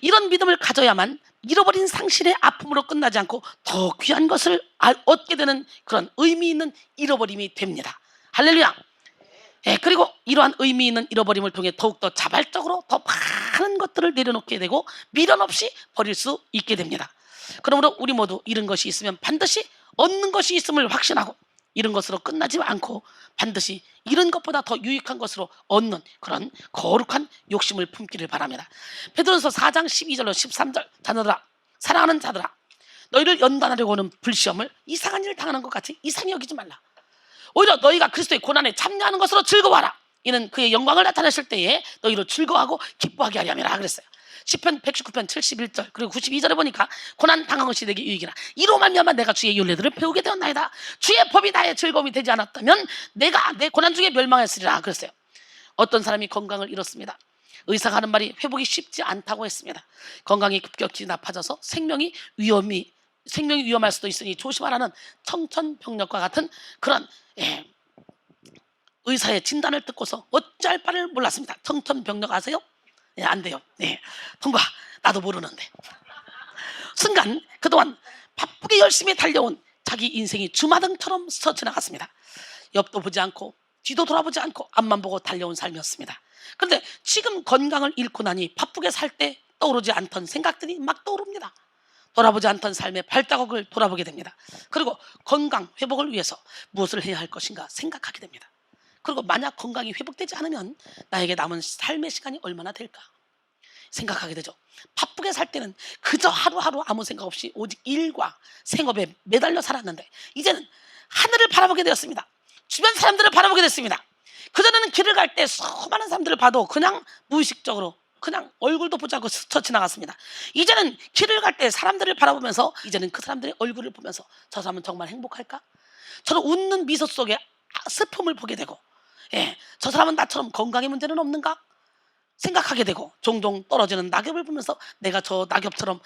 이런 믿음을 가져야만 잃어버린 상실의 아픔으로 끝나지 않고 더 귀한 것을 얻게 되는 그런 의미 있는 잃어버림이 됩니다. 할렐루야. 그리고 이러한 의미 있는 잃어버림을 통해 더욱더 자발적으로 더 많은 것들을 내려놓게 되고 미련 없이 버릴 수 있게 됩니다. 그러므로 우리 모두 잃은 것이 있으면 반드시 얻는 것이 있음을 확신하고 잃은 것으로 끝나지 않고 반드시 잃은 것보다 더 유익한 것으로 얻는 그런 거룩한 욕심을 품기를 바랍니다. 베드로서 4장 12절로 13절 자녀들아, 사랑하는 자들아, 너희를 연단하려고 하는 불시험을 이상한 일을 당하는 것 같이 이상히 여기지 말라. 오히려 너희가 그리스도의 고난에 참여하는 것으로 즐거워하라. 이는 그의 영광을 나타내실 때에 너희로 즐거워하고 기뻐하게 하려 함이라 그랬어요. 시편 119편 71절 그리고 92절에 보니까 고난 당한 것이 내게 유익이라. 이로 말미암아 내가 주의 율례들을 배우게 되었나이다. 주의 법이 나의 즐거움이 되지 않았다면 내가 내 고난 중에 멸망했으리라 그랬어요. 어떤 사람이 건강을 잃었습니다. 의사가 하는 말이 회복이 쉽지 않다고 했습니다. 건강이 급격히 나빠져서 생명이 위험할 수도 있으니 조심하라는 청천벽력과 같은 그런 의사의 진단을 듣고서 어찌할 바를 몰랐습니다. 청천벽력 아세요? 안 돼요. 통과. 나도 모르는데. 순간 그동안 바쁘게 열심히 달려온 자기 인생이 주마등처럼 스쳐 지나갔습니다. 옆도 보지 않고 뒤도 돌아보지 않고 앞만 보고 달려온 삶이었습니다. 그런데 지금 건강을 잃고 나니 바쁘게 살 때 떠오르지 않던 생각들이 막 떠오릅니다. 돌아보지 않던 삶의 발자국을 돌아보게 됩니다. 그리고 건강 회복을 위해서 무엇을 해야 할 것인가 생각하게 됩니다. 그리고 만약 건강이 회복되지 않으면 나에게 남은 삶의 시간이 얼마나 될까 생각하게 되죠. 바쁘게 살 때는 그저 하루하루 아무 생각 없이 오직 일과 생업에 매달려 살았는데 이제는 하늘을 바라보게 되었습니다. 주변 사람들을 바라보게 됐습니다. 그전에는 길을 갈 때 수많은 사람들을 봐도 그냥 무의식적으로 그냥 얼굴도 보지 않고 스쳐 지나갔습니다. 이제는 길을 갈 때 사람들을 바라보면서 이제는 그 사람들의 얼굴을 보면서 저 사람은 정말 행복할까? 저는 웃는 미소 속에 슬픔을 보게 되고 저 사람은 나처럼 건강의 문제는 없는가? 생각하게 되고 종종 떨어지는 낙엽을 보면서 내가 저 낙엽처럼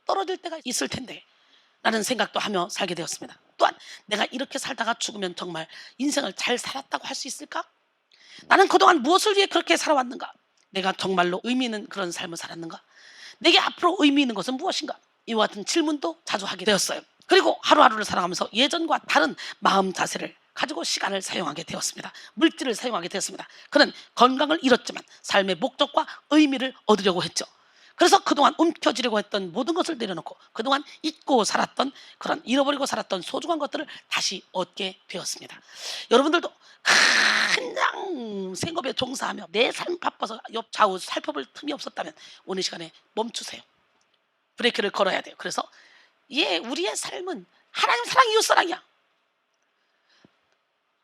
떨어질 때가 있을 텐데 라는 생각도 하며 살게 되었습니다. 또한 내가 이렇게 살다가 죽으면 정말 인생을 잘 살았다고 할 수 있을까? 나는 그동안 무엇을 위해 그렇게 살아왔는가? 내가 정말로 의미 있는 그런 삶을 살았는가? 내게 앞으로 의미 있는 것은 무엇인가? 이와 같은 질문도 자주 하게 되었어요. 그리고 하루하루를 살아가면서 예전과 다른 마음 자세를 가지고 시간을 사용하게 되었습니다. 물질을 사용하게 되었습니다. 그는 건강을 잃었지만 삶의 목적과 의미를 얻으려고 했죠. 그래서 그동안 움켜쥐려고 했던 모든 것을 내려놓고 그동안 잊고 살았던, 그런 잃어버리고 살았던 소중한 것들을 다시 얻게 되었습니다. 여러분들도 그냥 생업에 종사하며 내 삶 바빠서 옆 좌우 살펴볼 틈이 없었다면 오늘 시간에 멈추세요. 브레이크를 걸어야 돼요. 그래서 우리의 삶은 하나님 사랑, 이웃 사랑이야.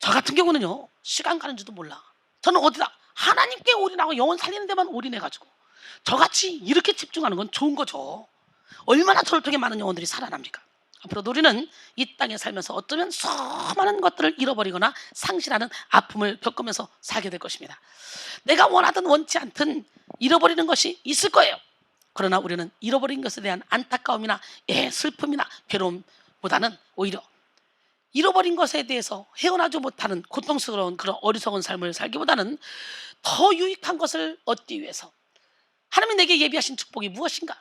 저 같은 경우는요, 시간 가는 줄도 몰라. 저는 어디다 하나님께 올인하고 영혼 살리는 데만 올인해가지고 저같이 이렇게 집중하는 건 좋은 거죠. 얼마나 저를 통해 많은 영혼들이 살아납니까? 앞으로도 우리는 이 땅에 살면서 어쩌면 수많은 것들을 잃어버리거나 상실하는 아픔을 겪으면서 살게 될 것입니다. 내가 원하든 원치 않든 잃어버리는 것이 있을 거예요. 그러나 우리는 잃어버린 것에 대한 안타까움이나 슬픔이나 괴로움보다는 오히려 잃어버린 것에 대해서 헤어나지 못하는 고통스러운 그런 어리석은 삶을 살기보다는 더 유익한 것을 얻기 위해서 하나님이 내게 예비하신 축복이 무엇인가?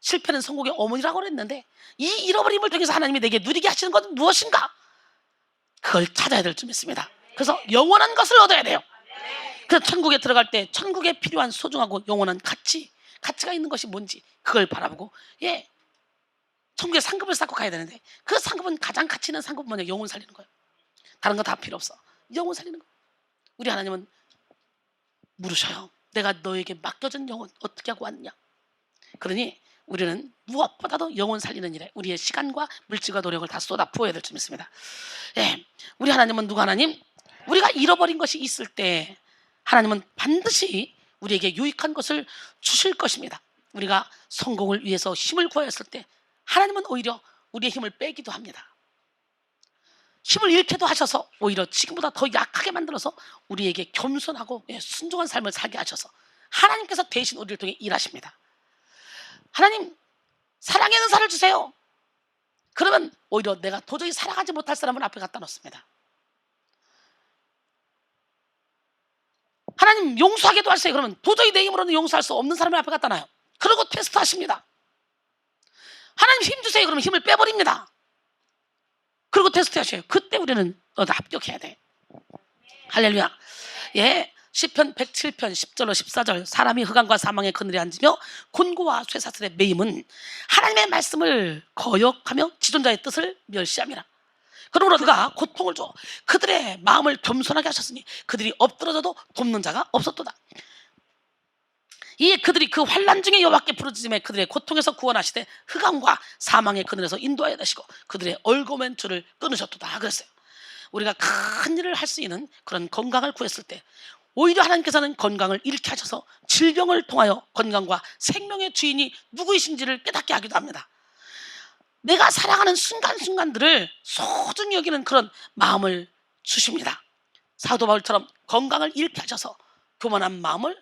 실패는 성공의 어머니라고 그랬는데 이 잃어버림을 통해서 하나님이 내게 누리게 하시는 것은 무엇인가? 그걸 찾아야 될 줄 믿습니다. 그래서 영원한 것을 얻어야 돼요. 그래서 천국에 들어갈 때 천국에 필요한 소중하고 영원한 가치가 있는 것이 뭔지 그걸 바라보고 천국에 상급을 쌓고 가야 되는데 그 상급은, 가장 가치 있는 상급은 뭐냐? 영혼 살리는 거예요. 다른 거 다 필요 없어. 영혼 살리는 거. 우리 하나님은 물으셔요. 내가 너에게 맡겨준 영혼 어떻게 하고 왔냐? 그러니 우리는 무엇보다도 영혼 살리는 일에 우리의 시간과 물질과 노력을 다 쏟아 부어야 될 줄 믿습니다. 우리 하나님은 누구 하나님? 우리가 잃어버린 것이 있을 때 하나님은 반드시 우리에게 유익한 것을 주실 것입니다. 우리가 성공을 위해서 힘을 구하였을 때 하나님은 오히려 우리의 힘을 빼기도 합니다. 힘을 잃게도 하셔서 오히려 지금보다 더 약하게 만들어서 우리에게 겸손하고 순종한 삶을 살게 하셔서 하나님께서 대신 우리를 통해 일하십니다. 하나님, 사랑의 은사를 주세요. 그러면 오히려 내가 도저히 살아가지 못할 사람을 앞에 갖다 놓습니다. 하나님, 용서하게도 하세요. 그러면 도저히 내 힘으로는 용서할 수 없는 사람을 앞에 갖다 놔요. 그러고 테스트하십니다. 하나님, 힘 주세요. 그러면 힘을 빼버립니다. 그리고 테스트하셔요. 그때 우리는 합격해야 돼. 할렐루야. 시편 107편 10절로 14절, 사람이 흑암과 사망의 그늘에 앉으며 곤고와 쇠사슬에 매임은 하나님의 말씀을 거역하며 지존자의 뜻을 멸시함이라. 그러므로 그가 고통을 줘 그들의 마음을 겸손하게 하셨으니 그들이 엎드러져도 돕는 자가 없었도다. 이에 그들이 그 환난 중에 여호와께 부르짖음에 그들의 고통에서 구원하시되 흑암과 사망의 그늘에서 인도하여 내시고 그들의 얼고맨 줄을 끊으셨도다 그랬어요. 우리가 큰 일을 할 수 있는 그런 건강을 구했을 때 오히려 하나님께서는 건강을 잃게 하셔서 질병을 통하여 건강과 생명의 주인이 누구이신지를 깨닫게 하기도 합니다. 내가 살아가는 순간순간들을 소중히 여기는 그런 마음을 주십니다. 사도 바울처럼 건강을 잃게 하셔서 교만한 마음을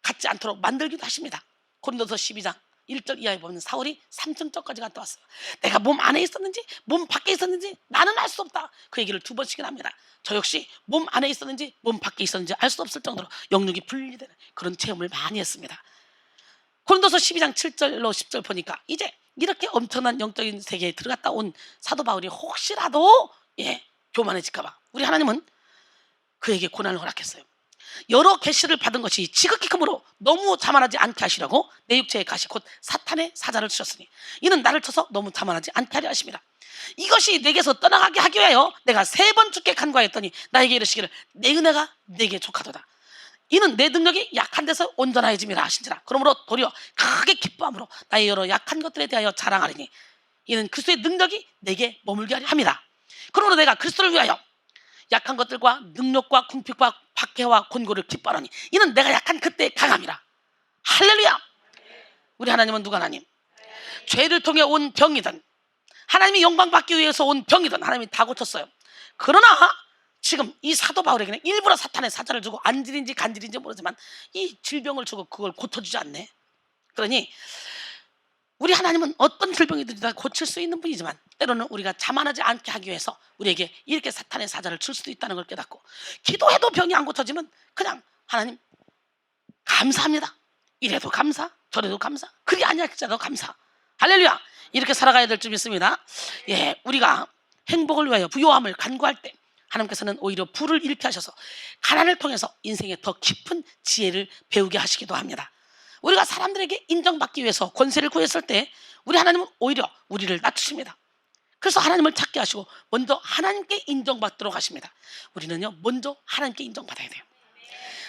갖지 않도록 만들기도 하십니다. 고린도서 12장 1절 이하에 보면 사울이 3층까지 갔다 왔어요. 내가 몸 안에 있었는지 몸 밖에 있었는지 나는 알 수 없다. 그 얘기를 2번씩이나 합니다. 저 역시 몸 안에 있었는지 몸 밖에 있었는지 알 수 없을 정도로 영육이 분리되는 그런 체험을 많이 했습니다. 고린도서 12장 7절로 10절 보니까 이제 이렇게 엄청난 영적인 세계에 들어갔다 온 사도 바울이 혹시라도 교만해질까 봐 우리 하나님은 그에게 고난을 허락했어요. 여러 계시를 받은 것이 지극히 크므로 너무 자만하지 않게 하시려고 내 육체의 가시 곧 사탄의 사자를 주셨으니 이는 나를 쳐서 너무 자만하지 않게 하려 하심이라. 이것이 내게서 떠나가게 하기 위하여 내가 3번 주께 간구하였더니 나에게 이르시기를 내 은혜가 내게 족하도다. 이는 내 능력이 약한 데서 온전하여짐이라 하신지라. 그러므로 도리어 크게 기뻐함으로 나의 여러 약한 것들에 대하여 자랑하리니 이는 그리스도의 능력이 내게 머물게 하려 함이다. 그러므로 내가 그리스도를 위하여 약한 것들과 능력과 궁핍과 박해와 곤고를 기뻐하노니 이는 내가 약한 그때의 강함이라. 할렐루야. 우리 하나님은 누가 하나님? 죄를 통해 온 병이든 하나님이 영광 받기 위해서 온 병이든 하나님이 다 고쳤어요. 그러나 지금 이 사도 바울에게는 일부러 사탄의 사자를 주고 안질인지 간질인지 모르지만 이 질병을 주고 그걸 고쳐주지 않네. 그러니 우리 하나님은 어떤 질병이든지 다 고칠 수 있는 분이지만 때로는 우리가 자만하지 않게 하기 위해서 우리에게 이렇게 사탄의 사자를 줄 수도 있다는 걸 깨닫고 기도해도 병이 안 고쳐지면 그냥 하나님 감사합니다. 이래도 감사 저래도 감사 그리 아니할지라도 감사. 할렐루야. 이렇게 살아가야 될 줄 믿습니다. 예, 우리가 행복을 위하여 부요함을 간구할 때 하나님께서는 오히려 부를 잃게 하셔서 가난을 통해서 인생에 더 깊은 지혜를 배우게 하시기도 합니다. 우리가 사람들에게 인정받기 위해서 권세를 구했을 때 우리 하나님은 오히려 우리를 낮추십니다. 그래서 하나님을 찾게 하시고 먼저 하나님께 인정받도록 하십니다. 우리는요, 먼저 하나님께 인정받아야 돼요.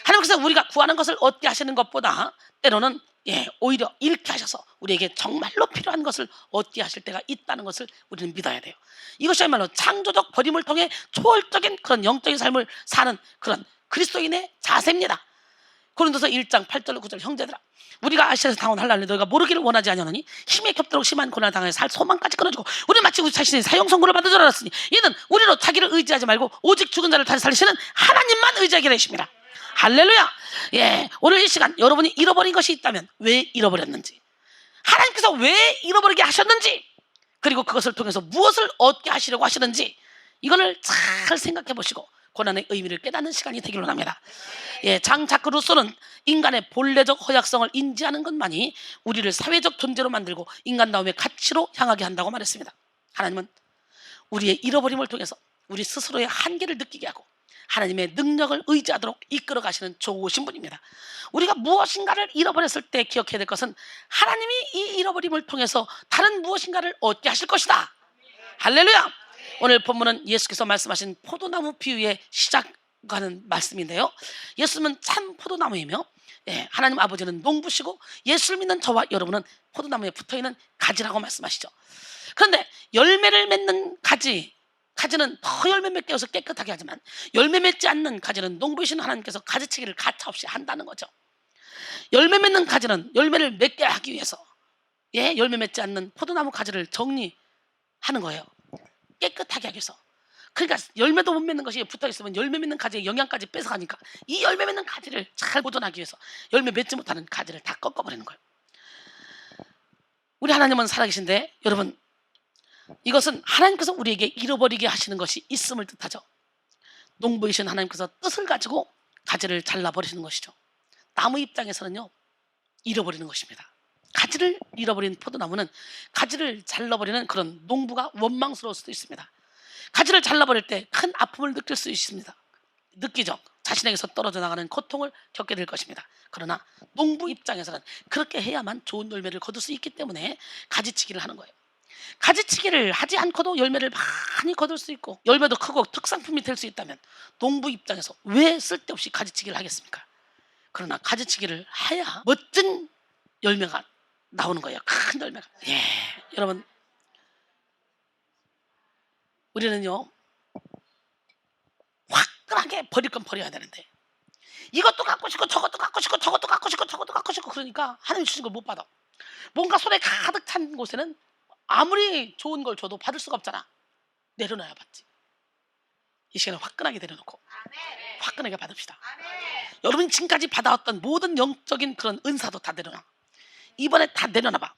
하나님께서 우리가 구하는 것을 얻게 하시는 것보다 때로는 오히려 잃게 하셔서 우리에게 정말로 필요한 것을 얻게 하실 때가 있다는 것을 우리는 믿어야 돼요. 이것이야말로 창조적 버림을 통해 초월적인 그런 영적인 삶을 사는 그런 그리스도인의 자세입니다. 고린도서 1장 8절 9절 형제들아, 우리가 아시아에서 당한 환난을 너희가 모르기를 원하지 아니하노니 힘에 겹도록 심한 고난을 당하여 살 소망까지 끊어지고 우리 마치 우리 자신이 사형 선고를 받은 줄 알았으니 이는 우리로 자기를 의지하지 말고 오직 죽은 자를 다시 살리시는 하나님만 의지하게 되십니다. 할렐루야. 오늘 이 시간 여러분이 잃어버린 것이 있다면 왜 잃어버렸는지, 하나님께서 왜 잃어버리게 하셨는지, 그리고 그것을 통해서 무엇을 얻게 하시려고 하시는지 이거를 잘 생각해 보시고 고난의 의미를 깨닫는 시간이 되기를 원합니다. 장 자크 루소는 인간의 본래적 허약성을 인지하는 것만이 우리를 사회적 존재로 만들고 인간다움의 가치로 향하게 한다고 말했습니다. 하나님은 우리의 잃어버림을 통해서 우리 스스로의 한계를 느끼게 하고 하나님의 능력을 의지하도록 이끌어 가시는 좋으신 분입니다. 우리가 무엇인가를 잃어버렸을 때 기억해야 될 것은 하나님이 이 잃어버림을 통해서 다른 무엇인가를 얻게 하실 것이다. 할렐루야. 오늘 본문은 예수께서 말씀하신 포도나무 비유의 시작하는 말씀인데요, 예수님은 참 포도나무이며 하나님 아버지는 농부시고 예수를 믿는 저와 여러분은 포도나무에 붙어있는 가지라고 말씀하시죠. 그런데 열매를 맺는 가지는 더 열매 맺게 해서 깨끗하게 하지만 열매 맺지 않는 가지는 농부이신 하나님께서 가지치기를 가차없이 한다는 거죠. 열매 맺는 가지는 열매를 맺게 하기 위해서 열매 맺지 않는 포도나무 가지를 정리하는 거예요. 깨끗하게 하기 위해서. 그러니까 열매도 못 맺는 것이 붙어있으면 열매 맺는 가지의 영양까지 뺏어가니까 이 열매 맺는 가지를 잘 보존하기 위해서 열매 맺지 못하는 가지를 다 꺾어버리는 거예요. 우리 하나님은 살아계신데 여러분, 이것은 하나님께서 우리에게 잃어버리게 하시는 것이 있음을 뜻하죠. 농부이신 하나님께서 뜻을 가지고 가지를 잘라버리시는 것이죠. 나무 입장에서는요, 잃어버리는 것입니다. 가지를 잃어버린 포도나무는 가지를 잘라버리는 그런 농부가 원망스러울 수도 있습니다. 가지를 잘라버릴 때 큰 아픔을 느낄 수 있습니다. 느끼죠. 자신에게서 떨어져 나가는 고통을 겪게 될 것입니다. 그러나 농부 입장에서는 그렇게 해야만 좋은 열매를 거둘 수 있기 때문에 가지치기를 하는 거예요. 가지치기를 하지 않고도 열매를 많이 거둘 수 있고 열매도 크고 특산품이 될 수 있다면 농부 입장에서 왜 쓸데없이 가지치기를 하겠습니까? 그러나 가지치기를 해야 멋진 열매가 나오는 거예요. 큰 열매가. 여러분, 우리는요, 화끈하게 버릴 건 버려야 되는데 이것도 갖고 싶고 저것도 갖고 싶고 저것도 갖고 싶고 저것도 갖고 싶고 그러니까 하나님 주신 걸 못 받아. 뭔가 손에 가득 찬 곳에는 아무리 좋은 걸 줘도 받을 수가 없잖아. 내려놔야 받지. 이 시간에 화끈하게 내려놓고 화끈하게 받읍시다. 여러분이 지금까지 받아왔던 모든 영적인 그런 은사도 다 내려놔. 이번에 다 내려놔봐.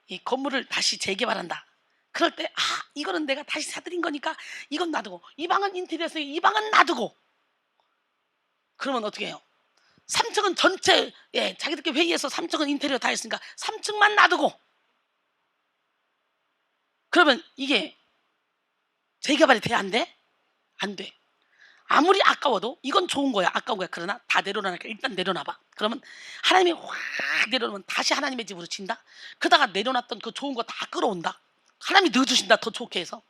이 건물을 다시 재개발한다. 그럴 때 이거는 내가 다시 사드린 거니까 이건 놔두고, 이 방은 인테리어에서 이 방은 놔두고, 그러면 어떻게 해요? 3층은 전체 자기들끼리 회의해서 3층은 인테리어 다 했으니까 3층만 놔두고, 그러면 이게 재개발이 돼? 안 돼? 안 돼. 아무리 아까워도 이건 좋은 거야, 아까운 거야. 그러나 다 내려놔니까 일단 내려놔봐. 그러면 하나님이 확 내려놓으면 다시 하나님의 집으로 진다. 그러다가 내려놨던 그 좋은 거 다 끌어온다. 하나님이 넣어주신다, 더 좋게 해서.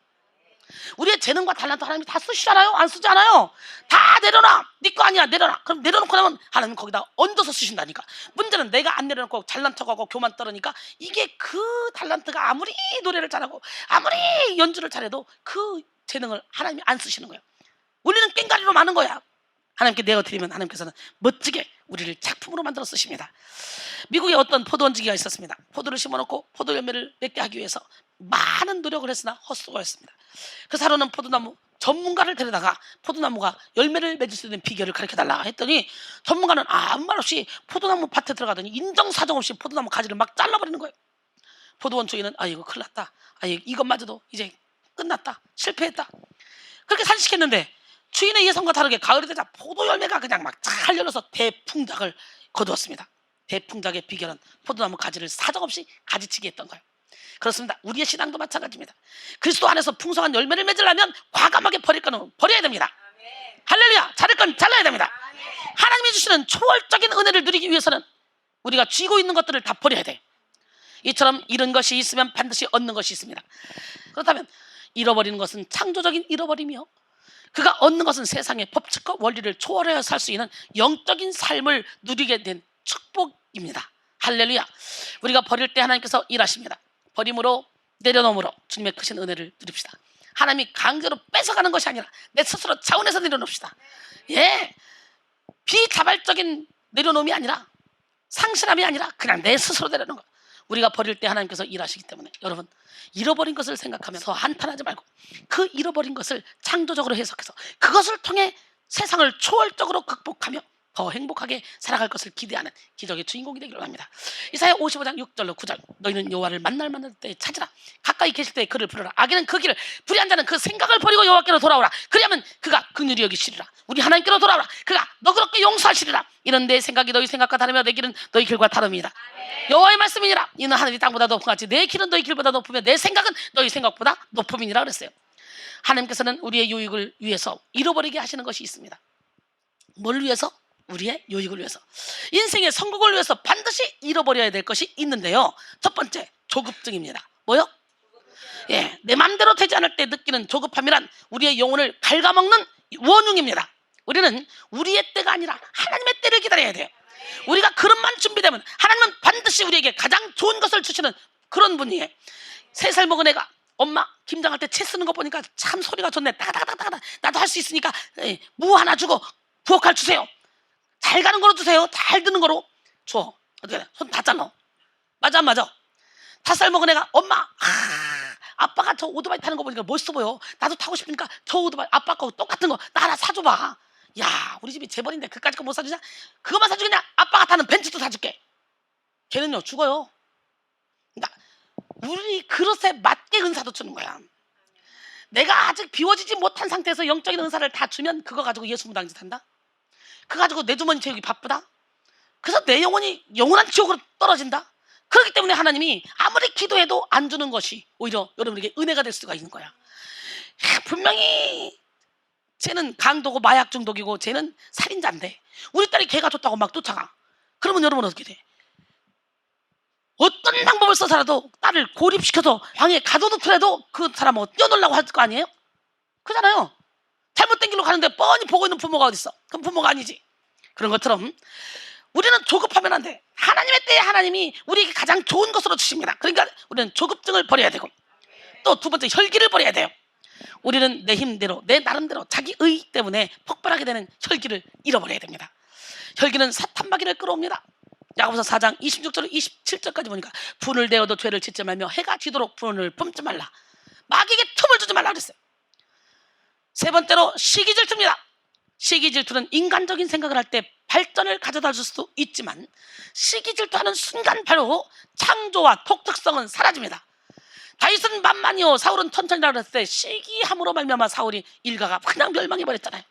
우리의 재능과 탤런트 하나님이 다 쓰시잖아요? 안 쓰잖아요? 다 내려놔. 네 거 아니야, 내려놔. 그럼 내려놓고 나면 하나님은 거기다 얹어서 쓰신다니까. 문제는 내가 안 내려놓고 잘난 척하고 교만 떨으니까 이게 그 탤런트가 아무리 노래를 잘하고 아무리 연주를 잘해도 그 재능을 하나님이 안 쓰시는 거예요. 우리는 꽹가리로 많은 거야. 하나님께 내어드리면 하나님께서는 멋지게 우리를 작품으로 만들어 쓰십니다. 미국에 어떤 포도원지기가 있었습니다. 포도를 심어놓고 포도 열매를 맺게 하기 위해서 많은 노력을 했으나 헛수고였습니다. 그래서 하루는 포도나무 전문가를 데려다가 포도나무가 열매를 맺을 수 있는 비결을 가르쳐달라 했더니 전문가는 아무 말 없이 포도나무 밭에 들어가더니 인정사정 없이 포도나무 가지를 막 잘라버리는 거예요. 포도원 주인은 이거 큰일 났다. 이것마저도 이제 끝났다. 실패했다. 그렇게 산식했는데 주인의 예상과 다르게 가을이 되자 포도 열매가 그냥 막 잘 열려서 대풍작을 거두었습니다. 대풍작의 비결은 포도나무 가지를 사정없이 가지치기 했던 거예요. 그렇습니다. 우리의 신앙도 마찬가지입니다. 그리스도 안에서 풍성한 열매를 맺으려면 과감하게 버릴 거는 버려야 됩니다. 할렐루야. 자를 건 잘라야 됩니다. 하나님이 주시는 초월적인 은혜를 누리기 위해서는 우리가 쥐고 있는 것들을 다 버려야 돼. 이처럼 잃은 것이 있으면 반드시 얻는 것이 있습니다. 그렇다면 잃어버리는 것은 창조적인 잃어버림이요, 그가 얻는 것은 세상의 법칙과 원리를 초월하여 살 수 있는 영적인 삶을 누리게 된 축복입니다. 할렐루야. 우리가 버릴 때 하나님께서 일하십니다. 버림으로, 내려놓음으로 주님의 크신 은혜를 누립시다. 하나님이 강제로 뺏어가는 것이 아니라 내 스스로 자원해서 내려놓읍시다. 예, 비자발적인 내려놓음이 아니라, 상실함이 아니라 그냥 내 스스로 내려놓는 것. 우리가 버릴 때 하나님께서 일하시기 때문에 여러분, 잃어버린 것을 생각하면서 한탄하지 말고 그 잃어버린 것을 창조적으로 해석해서 그것을 통해 세상을 초월적으로 극복하며 더 행복하게 살아갈 것을 기대하는 기적의 주인공이 되기를 합니다. 이사야 55장 6절로 9절. 너희는 여호와를 만날 때 찾으라. 가까이 계실 때 그를 부르라. 악인은 그 길을, 불의한 자는 그 생각을 버리고 여호와께로 돌아오라. 그리하면 그가 긍휼히 여기시리라. 우리 하나님께로 돌아오라. 그가 너그럽게 용서하시리라. 이런 내 생각이 너희 생각과 다르며 내 길은 너희 길과 다름이다. 여호와의 말씀이니라. 이는 하늘이 땅보다 높은 같이 내 길은 너희 길보다 높으며 내 생각은 너희 생각보다 높음이니라 그랬어요. 하나님께서는 우리의 유익을 위해서 잃어버리게 하시는 것이 있습니다. 뭘 위해서? 우리의 유익을 위해서, 인생의 성공을 위해서 반드시 잃어버려야 될 것이 있는데요. 첫 번째, 조급증입니다. 뭐요? 예, 내 마음대로 되지 않을 때 느끼는 조급함이란 우리의 영혼을 갉아먹는 원흉입니다. 우리는 우리의 때가 아니라 하나님의 때를 기다려야 돼요. 우리가 그릇만 준비되면 하나님은 반드시 우리에게 가장 좋은 것을 주시는 그런 분이에요. 3살 먹은 애가 엄마 김장할 때 채 쓰는 거 보니까 참 소리가 좋네. 따가따가따가 나도 할 수 있으니까 무 하나 주고 부엌칼 주세요. 잘 가는 거로 주세요. 잘 드는 거로 줘. 어떻게 손 다 잘라. 맞아. 5살 먹은 애가 엄마, 아빠가 저 오토바이 타는 거 보니까 멋있어 보여. 나도 타고 싶으니까 저 오토바이 아빠 거 똑같은 거 나 하나 사줘봐. 야, 우리 집이 재벌인데 그까짓 거 못 사주냐? 그거만 사주겠냐? 아빠가 타는 벤츠도 사줄게. 걔는요 죽어요. 그러니까 우리 그릇에 맞게 은사도 주는 거야. 내가 아직 비워지지 못한 상태에서 영적인 은사를 다 주면 그거 가지고 예수 무당 짓 한다? 그거 가지고 내 주머니 채우기 바쁘다? 그래서 내 영혼이 영원한 지옥으로 떨어진다? 그렇기 때문에 하나님이 아무리 기도해도 안 주는 것이 오히려 여러분에게 은혜가 될 수가 있는 거야. 분명히 쟤는 강도고 마약 중독이고 쟤는 살인자인데 우리 딸이 걔가 좋다고 막 쫓아가. 그러면 여러분 어떻게 돼? 어떤 방법을 써서라도 딸을 고립시켜서 방에 가둬놓더라도 그 사람하고 뛰어놀라고 할 거 아니에요? 그잖아요. 잘못된 길로 가는데 뻔히 보고 있는 부모가 어딨어? 그럼 부모가 아니지. 그런 것처럼 우리는 조급하면 안 돼. 하나님의 때에 하나님이 우리에게 가장 좋은 것으로 주십니다. 그러니까 우리는 조급증을 버려야 되고, 또 두 번째, 혈기를 버려야 돼요. 우리는 내 힘대로, 내 나름대로 자기 의 때문에 폭발하게 되는 혈기를 잃어버려야 됩니다. 혈기는 사탄마귀를 끌어옵니다. 야고보서 4장 26절 27절까지 보니까 분을 내어도 죄를 짓지 말며 해가 지도록 분을 뿜지 말라. 마귀에게 틈을 주지 말라 그랬어요. 세 번째로 시기질투입니다. 시기질투는 인간적인 생각을 할 때 발전을 가져다 줄 수도 있지만 시기질투하는 순간 바로 창조와 독특성은 사라집니다. 다윗은 만만이요 사울은 천천히라고 했을 때 시기함으로 말미암아 사울이 일가가 그냥 멸망해버렸잖아요.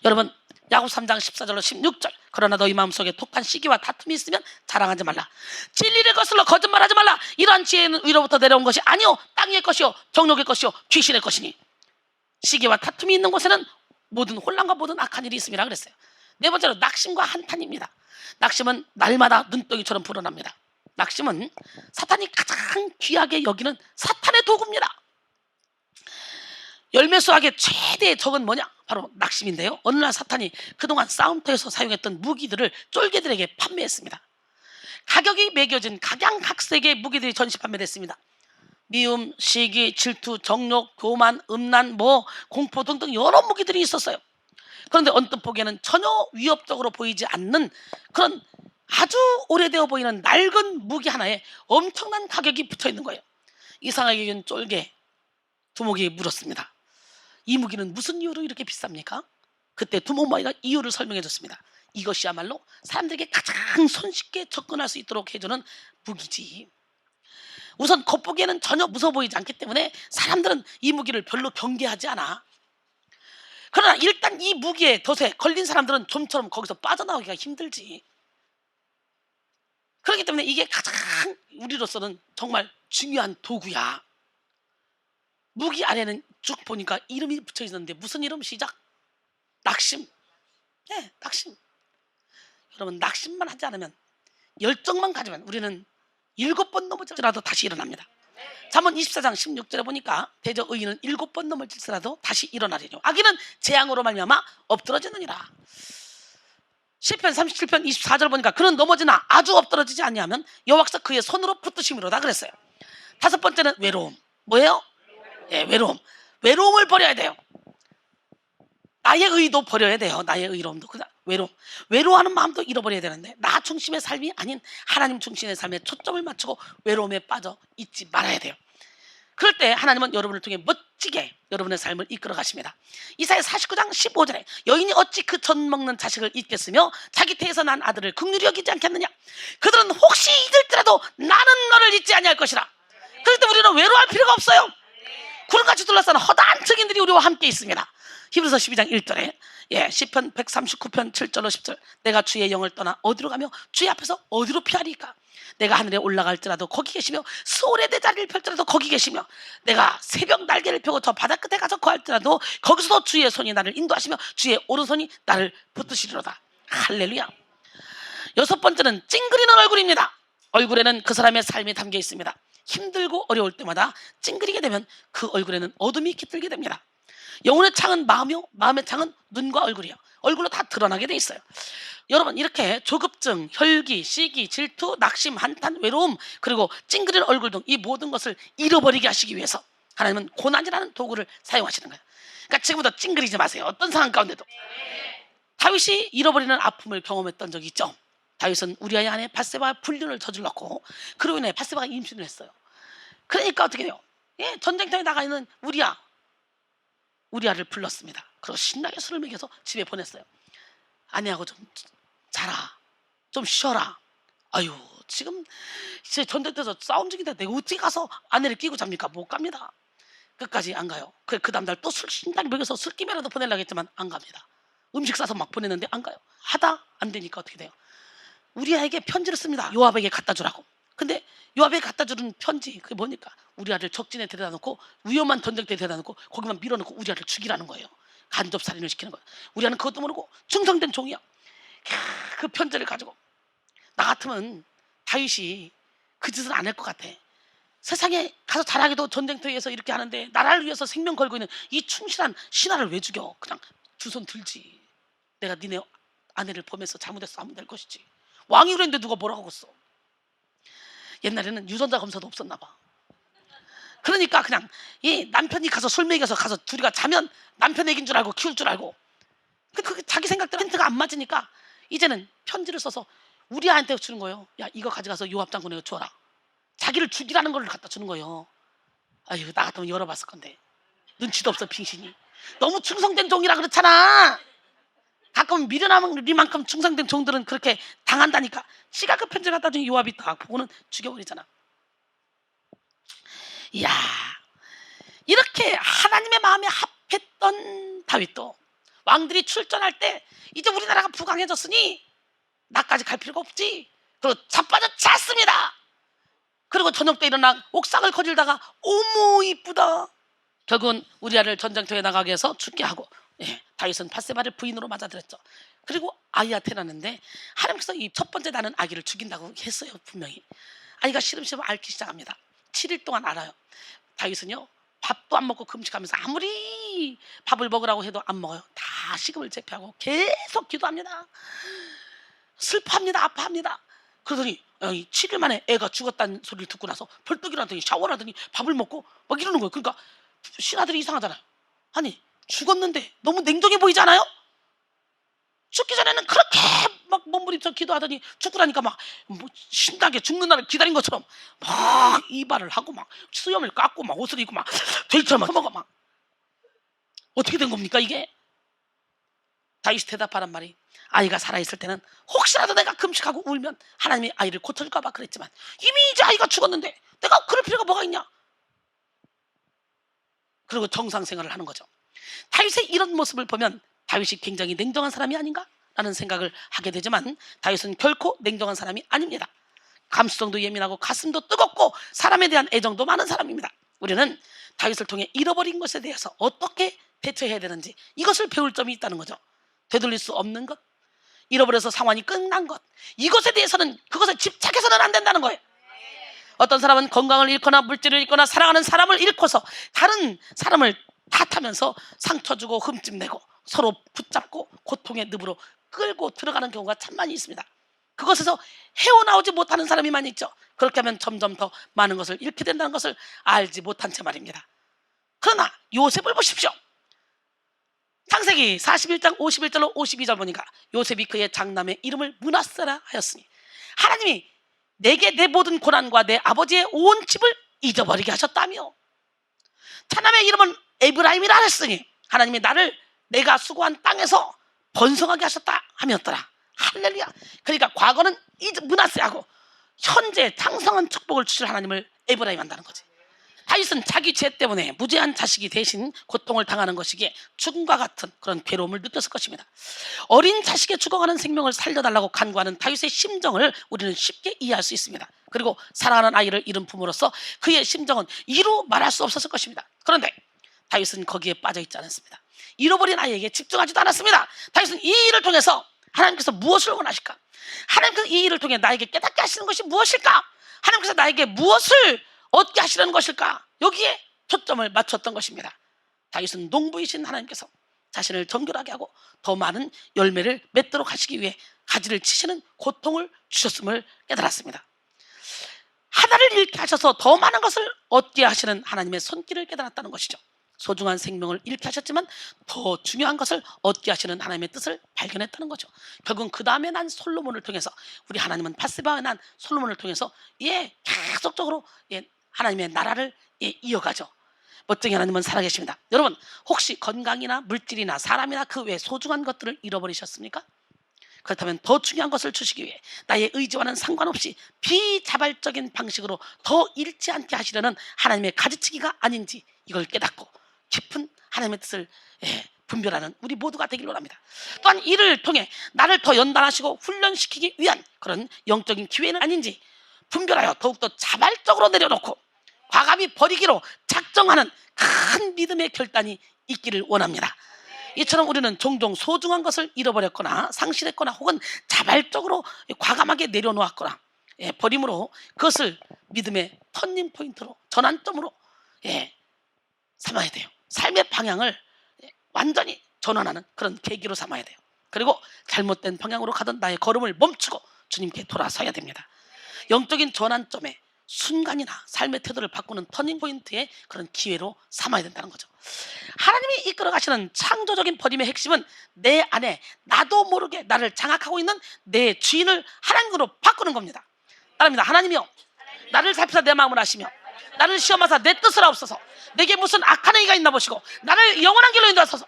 여러분 야고보 3장 14절로 16절. 그러나 너희 마음속에 독한 시기와 다툼이 있으면 자랑하지 말라. 진리를 거슬러 거짓말하지 말라. 이러한 지혜는 위로부터 내려온 것이 아니요 땅의 것이요 정욕의 것이요 귀신의 것이니. 시기와 다툼이 있는 곳에는 모든 혼란과 모든 악한 일이 있음이라 그랬어요. 네 번째로 낙심과 한탄입니다. 낙심은 날마다 눈덩이처럼 불어납니다. 낙심은 사탄이 가장 귀하게 여기는 사탄의 도구입니다. 열매 수확의 최대의 적은 뭐냐? 바로 낙심인데요. 어느 날 사탄이 그동안 싸움터에서 사용했던 무기들을 쫄개들에게 판매했습니다. 가격이 매겨진 각양각색의 무기들이 전시 판매됐습니다. 미움, 시기, 질투, 정욕, 교만, 음란, 공포 등등 여러 무기들이 있었어요. 그런데 언뜻 보기에는 전혀 위협적으로 보이지 않는 그런 아주 오래되어 보이는 낡은 무기 하나에 엄청난 가격이 붙어 있는 거예요. 이상하게 여긴 쫄개 두목이 물었습니다. 이 무기는 무슨 이유로 이렇게 비쌉니까? 그때 두목마이가 이유를 설명해 줬습니다. 이것이야말로 사람들에게 가장 손쉽게 접근할 수 있도록 해주는 무기지. 우선 겉보기에는 전혀 무서워 보이지 않기 때문에 사람들은 이 무기를 별로 경계하지 않아. 그러나 일단 이 무기의 덫에 걸린 사람들은 좀처럼 거기서 빠져나오기가 힘들지. 그렇기 때문에 이게 가장 우리로서는 정말 중요한 도구야. 무기 아래는 쭉 보니까 이름이 붙여 있는데 무슨 이름? 시작. 낙심. 예, 낙심. 여러분, 낙심만 하지 않으면, 열정만 가지면 우리는 7번 넘어질지라도 다시 일어납니다. 잠언 24장 16절에 보니까 대저 의인은 7번 넘어질지라도 다시 일어나리니 악인은 재앙으로 말미암아 엎드러지느니라. 시편 37편 24절 보니까 그는 넘어지나 아주 엎드러지지 아니하면 여호와께서 그의 손으로 붙드심이로다 그랬어요. 5번째는 외로움. 뭐예요? 예, 외로움. 외로움을 버려야 돼요. 나의 의도 버려야 돼요. 나의 의로움도. 외로워하는 마음도 잃어버려야 되는데, 나 중심의 삶이 아닌 하나님 중심의 삶에 초점을 맞추고 외로움에 빠져 있지 말아야 돼요. 그럴 때 하나님은 여러분을 통해 멋지게 여러분의 삶을 이끌어 가십니다. 이사야 49장 15절에 여인이 어찌 그 젖 먹는 자식을 잊겠으며 자기 태에서 난 아들을 긍휼히 여기지 않겠느냐. 그들은 혹시 잊을지라도 나는 너를 잊지 아니할 것이라. 그럴 때 우리는 외로워할 필요가 없어요. 구름같이 둘러싸는 허다한 증인들이 우리와 함께 있습니다. 히브리서 12장 1절에 시편 139편 7절로 10절 내가 주의 영을 떠나 어디로 가며 주의 앞에서 어디로 피하리까. 내가 하늘에 올라갈지라도 거기 계시며 수월의 내 자리를 펼지라도 거기 계시며 내가 새벽 날개를 펴고 저 바다 끝에 가서 거할지라도 거기서도 주의 손이 나를 인도하시며 주의 오른손이 나를 붙드시리로다. 할렐루야. 6번째는 찡그리는 얼굴입니다. 얼굴에는 그 사람의 삶이 담겨 있습니다. 힘들고 어려울 때마다 찡그리게 되면 그 얼굴에는 어둠이 깃들게 됩니다. 영혼의 창은 마음이요, 마음의 창은 눈과 얼굴이요. 얼굴로 다 드러나게 돼 있어요. 여러분, 이렇게 조급증, 혈기, 시기, 질투, 낙심, 한탄, 외로움, 그리고 찡그리는 얼굴 등 이 모든 것을 잃어버리게 하시기 위해서 하나님은 고난이라는 도구를 사용하시는 거예요. 그러니까 지금부터 찡그리지 마세요. 어떤 상황 가운데도. 다윗이 잃어버리는 아픔을 경험했던 적이 있죠. 다윗은 우리아의 아내 밧세바와 불륜을 저질렀고 그로 인해 밧세바가 임신을 했어요. 그러니까 어떻게 돼요? 전쟁터에 나가 있는 우리아를 불렀습니다. 그리고 신나게 술을 먹여서 집에 보냈어요. 아내하고 좀 자라, 좀 쉬어라. 아유, 지금 이제 전쟁터에서 싸움 중인데 내가 어떻게 가서 아내를 끼고 잡니까? 못 갑니다. 끝까지 안 가요. 그 다음 날 또 술 신나게 먹여서 술김이라도 보내려고 했지만 안 갑니다. 음식 싸서 막 보냈는데 안 가요. 하다 안 되니까 어떻게 돼요? 우리아에게 편지를 씁니다. 요압에게 갖다 주라고. 근데 요압에게 갖다 주는 편지, 그게 뭐니까? 우리아를 적진에 데려다 놓고 위험한 전쟁터에 데려다 놓고 거기만 밀어놓고 우리아를 죽이라는 거예요. 간접살인을 시키는 거예요. 우리아는 그것도 모르고 충성된 종이야. 그 편지를 가지고 나 같으면 다윗이 그 짓을 안 할 것 같아. 세상에 가서 잘하기도 전쟁터에서 이렇게 하는데 나라를 위해서 생명 걸고 있는 이 충실한 신하를 왜 죽여? 그냥 두 손 들지. 내가 니네 아내를 범해서 잘못했어 하면 될 것이지. 왕이 그랬는데 누가 뭐라고 했어? 옛날에는 유전자 검사도 없었나 봐. 그러니까 그냥 이 남편이 가서 술 먹여서 가서 둘이가 자면 남편 애기인 줄 알고 키울 줄 알고. 그 자기 생각대로 멘트가 안 맞으니까 이제는 편지를 써서 우리아한테 주는 거예요. 야, 이거 가져가서 요압 장군에게 주어라. 자기를 죽이라는 걸 갖다 주는 거예요. 아유, 나 같으면 열어봤을 건데. 눈치도 없어, 빙신이. 너무 충성된 종이라 그렇잖아. 가끔 미련함이만큼 충성된 종들은 그렇게 당한다니까. 지가 그 편지 갖다 준 요압이 딱 보고는 죽여버리잖아. 이야, 이렇게 하나님의 마음에 합했던 다윗도 왕들이 출전할 때 이제 우리나라가 부강해졌으니 나까지 갈 필요가 없지. 그리고 자빠져 잤습니다. 그리고 저녁 때 일어나 옥상을 거닐다가 어머 이쁘다. 결국은 우리아를 전쟁터에 나가게 해서 죽게 하고 다윗은 밧세바를 부인으로 맞아들였죠. 그리고 아이가 태어났는데 하나님께서 이 첫 번째 낳은 아기를 죽인다고 했어요. 분명히 아이가 시름시름 앓기 시작합니다. 7일 동안 앓아요. 다윗은요 밥도 안 먹고 금식하면서 아무리 밥을 먹으라고 해도 안 먹어요. 다 식음을 제패하고 계속 기도합니다. 슬퍼합니다. 아파합니다. 그러더니 7일 만에 애가 죽었다는 소리를 듣고 나서 벌떡 일어나더니 샤워를 하더니 밥을 먹고 막 이러는 거예요. 그러니까 신하들이 이상하잖아요. 아니 죽었는데 너무 냉정해 보이지 않아요? 죽기 전에는 그렇게 막 몸부림쳐 기도하더니 죽고 나니까 막 신나게 죽는 날을 기다린 것처럼 막 이발을 하고 막 수염을 깎고 막 옷을 입고 막 돼지처럼 막 먹어. 막 어떻게 된 겁니까 이게? 다윗이 대답하란 말이 아이가 살아있을 때는 혹시라도 내가 금식하고 울면 하나님이 아이를 고쳐줄까 봐 그랬지만 이미 이제 아이가 죽었는데 내가 그럴 필요가 뭐가 있냐. 그리고 정상 생활을 하는 거죠. 다윗의 이런 모습을 보면 다윗이 굉장히 냉정한 사람이 아닌가 라는 생각을 하게 되지만 다윗은 결코 냉정한 사람이 아닙니다. 감수성도 예민하고 가슴도 뜨겁고 사람에 대한 애정도 많은 사람입니다. 우리는 다윗을 통해 잃어버린 것에 대해서 어떻게 대처해야 되는지 이것을 배울 점이 있다는 거죠. 되돌릴 수 없는 것, 잃어버려서 상황이 끝난 것, 이것에 대해서는 그것에 집착해서는 안 된다는 거예요. 어떤 사람은 건강을 잃거나 물질을 잃거나 사랑하는 사람을 잃고서 다른 사람을 탓하면서 상처 주고 흠집 내고 서로 붙잡고 고통의 늪으로 끌고 들어가는 경우가 참 많이 있습니다. 그것에서 헤어나오지 못하는 사람이 많이 있죠. 그렇게 하면 점점 더 많은 것을 잃게 된다는 것을 알지 못한 채 말입니다. 그러나 요셉을 보십시오. 창세기 41장 51절로 52절 보니까 요셉이 그의 장남의 이름을 므낫세라 하였으니 하나님이 내게 내 모든 고난과 내 아버지의 온 집을 잊어버리게 하셨다며, 차남의 이름은 에브라임이라 하였으니 하나님이 나를 내가 수고한 땅에서 번성하게 하셨다 하였더라. 할렐루야. 그러니까 과거는 므낫세하고 현재 장성한 축복을 주실 하나님을 에브라임 한다는 거지. 다윗은 자기 죄 때문에 무죄한 자식이 대신 고통을 당하는 것이기에 죽음과 같은 그런 괴로움을 느꼈을 것입니다. 어린 자식의 죽어가는 생명을 살려달라고 간구하는 다윗의 심정을 우리는 쉽게 이해할 수 있습니다. 그리고 사랑하는 아이를 잃은 부모로서 그의 심정은 이루 말할 수 없었을 것입니다. 그런데 다윗은 거기에 빠져있지 않았습니다. 잃어버린 아이에게 집중하지도 않았습니다. 다윗은 이 일을 통해서 하나님께서 무엇을 원하실까? 하나님께서 이 일을 통해 나에게 깨닫게 하시는 것이 무엇일까? 하나님께서 나에게 무엇을 얻게 하시려는 것일까? 여기에 초점을 맞췄던 것입니다. 다윗은 농부이신 하나님께서 자신을 정결하게 하고 더 많은 열매를 맺도록 하시기 위해 가지를 치시는 고통을 주셨음을 깨달았습니다. 하나를 잃게 하셔서 더 많은 것을 얻게 하시는 하나님의 손길을 깨달았다는 것이죠. 소중한 생명을 잃게 하셨지만 더 중요한 것을 얻게 하시는 하나님의 뜻을 발견했다는 거죠. 결국은 그 다음에 난 솔로몬을 통해서, 우리 하나님은 바세바에 난 솔로몬을 통해서 계속적으로 하나님의 나라를 이어가죠. 멋쟁이 하나님은 살아계십니다. 여러분, 혹시 건강이나 물질이나 사람이나 그 외 소중한 것들을 잃어버리셨습니까? 그렇다면 더 중요한 것을 주시기 위해 나의 의지와는 상관없이 비자발적인 방식으로 더 잃지 않게 하시려는 하나님의 가지치기가 아닌지 이걸 깨닫고 깊은 하나님의 뜻을 분별하는 우리 모두가 되길 원합니다. 또한 이를 통해 나를 더 연단하시고 훈련시키기 위한 그런 영적인 기회는 아닌지 분별하여 더욱더 자발적으로 내려놓고 과감히 버리기로 작정하는 큰 믿음의 결단이 있기를 원합니다. 이처럼 우리는 종종 소중한 것을 잃어버렸거나 상실했거나 혹은 자발적으로 과감하게 내려놓았거나 버림으로 그것을 믿음의 터닝 포인트로, 전환점으로 삼아야 돼요. 삶의 방향을 완전히 전환하는 그런 계기로 삼아야 돼요. 그리고 잘못된 방향으로 가던 나의 걸음을 멈추고 주님께 돌아서야 됩니다. 영적인 전환점에 순간이나 삶의 태도를 바꾸는 터닝포인트의 그런 기회로 삼아야 된다는 거죠. 하나님이 이끌어 가시는 창조적인 버림의 핵심은 내 안에 나도 모르게 나를 장악하고 있는 내 주인을 하나님으로 바꾸는 겁니다. 따릅니다. 하나님이여, 나를 살피사 내 마음을 아시며 나를 시험하사 내 뜻을 아옵소서. 내게 무슨 악한 행위가 있나 보시고 나를 영원한 길로 인도하소서.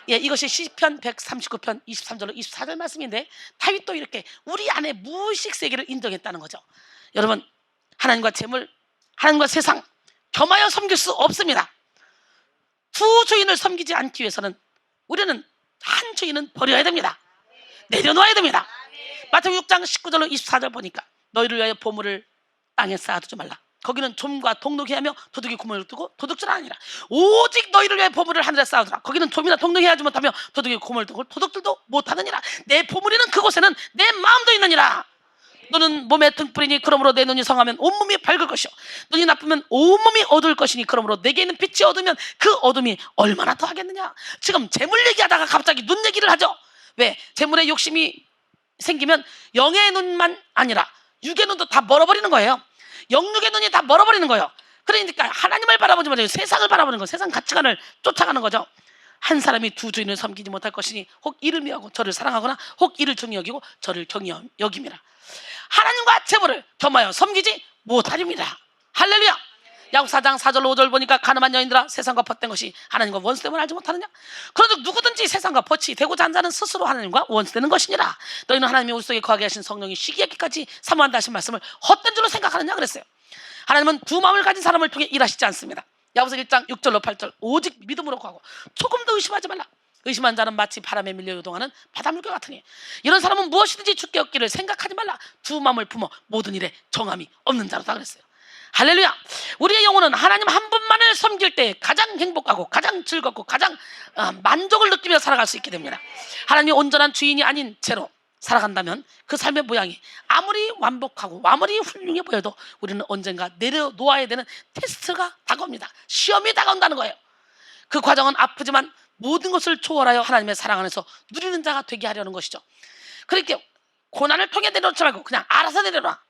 이것이 시편 139편 23절로 24절 말씀인데 다윗도 이렇게 우리 안에 무의식 세계를 인정했다는 거죠. 여러분, 하나님과 재물, 하나님과 세상 겸하여 섬길 수 없습니다. 두 주인을 섬기지 않기 위해서는 우리는 한 주인은 버려야 됩니다. 내려놓아야 됩니다. 마태복음 6장 19절로 24절 보니까 너희를 위하여 보물을 땅에 쌓아두지 말라. 거기는 좀과 동록이 하며 도둑이 구멍을 뚫고 도둑질은 아니라 오직 너희를 위해 보물을 하늘에 쌓아두라. 거기는 좀이나 동록이 하지 못하며 도둑이 구멍을 뚫고 도둑들도 못하느니라. 내 보물이 있는 그곳에는 내 마음도 있느니라. 너는 몸에 등불이니 그러므로 내 눈이 성하면 온몸이 밝을 것이요 눈이 나쁘면 온몸이 어두울 것이니 그러므로 내게 있는 빛이 어두면 그 어둠이 얼마나 더하겠느냐. 지금 재물 얘기하다가 갑자기 눈 얘기를 하죠. 왜? 재물에 욕심이 생기면 영의 눈만 아니라 육의 눈도 다 멀어버리는 거예요. 영육의 눈이 다 멀어버리는 거예요. 그러니까 하나님을 바라보지 말고 세상을 바라보는 거예요. 세상 가치관을 쫓아가는 거죠. 한 사람이 두 주인을 섬기지 못할 것이니 혹 이를 미워하고 저를 사랑하거나 혹 이를 중히 여기고 저를 경히 여김이라. 하나님과 재물을 겸하여 섬기지 못하리입니다. 할렐루야. 야곱 4장 4절 5절 보니까 가늠한 여인들아, 세상과 벗된 것이 하나님과 원수됨을 알지 못하느냐. 그런즉 누구든지 세상과 벗이 되고자 하는 자는 스스로 하나님과 원수되는 것이니라. 너희는 하나님이 우리 속에 거하게 하신 성령이 시기하기까지 사모한다 하신 말씀을 헛된 줄로 생각하느냐 그랬어요. 하나님은 두 마음을 가진 사람을 통해 일하시지 않습니다. 야고보서 1장 6절로 8절 오직 믿음으로 구하고 조금도 의심하지 말라. 의심한 자는 마치 바람에 밀려 요동하는 바닷물과 같으니 이런 사람은 무엇이든지 주께 얻기를 생각하지 말라. 두 마음을 품어 모든 일에 정함이 없는 자로다 그랬어요. 할렐루야. 우리의 영혼은 하나님 한 분만을 섬길 때 가장 행복하고 가장 즐겁고 가장 만족을 느끼며 살아갈 수 있게 됩니다. 하나님이 온전한 주인이 아닌 채로 살아간다면 그 삶의 모양이 아무리 완벽하고 아무리 훌륭해 보여도 우리는 언젠가 내려놓아야 되는 테스트가 다가옵니다. 시험이 다가온다는 거예요. 그 과정은 아프지만 모든 것을 초월하여 하나님의 사랑 안에서 누리는 자가 되게 하려는 것이죠. 그렇게 고난을 통해 내려놓지 말고 그냥 알아서 내려놔.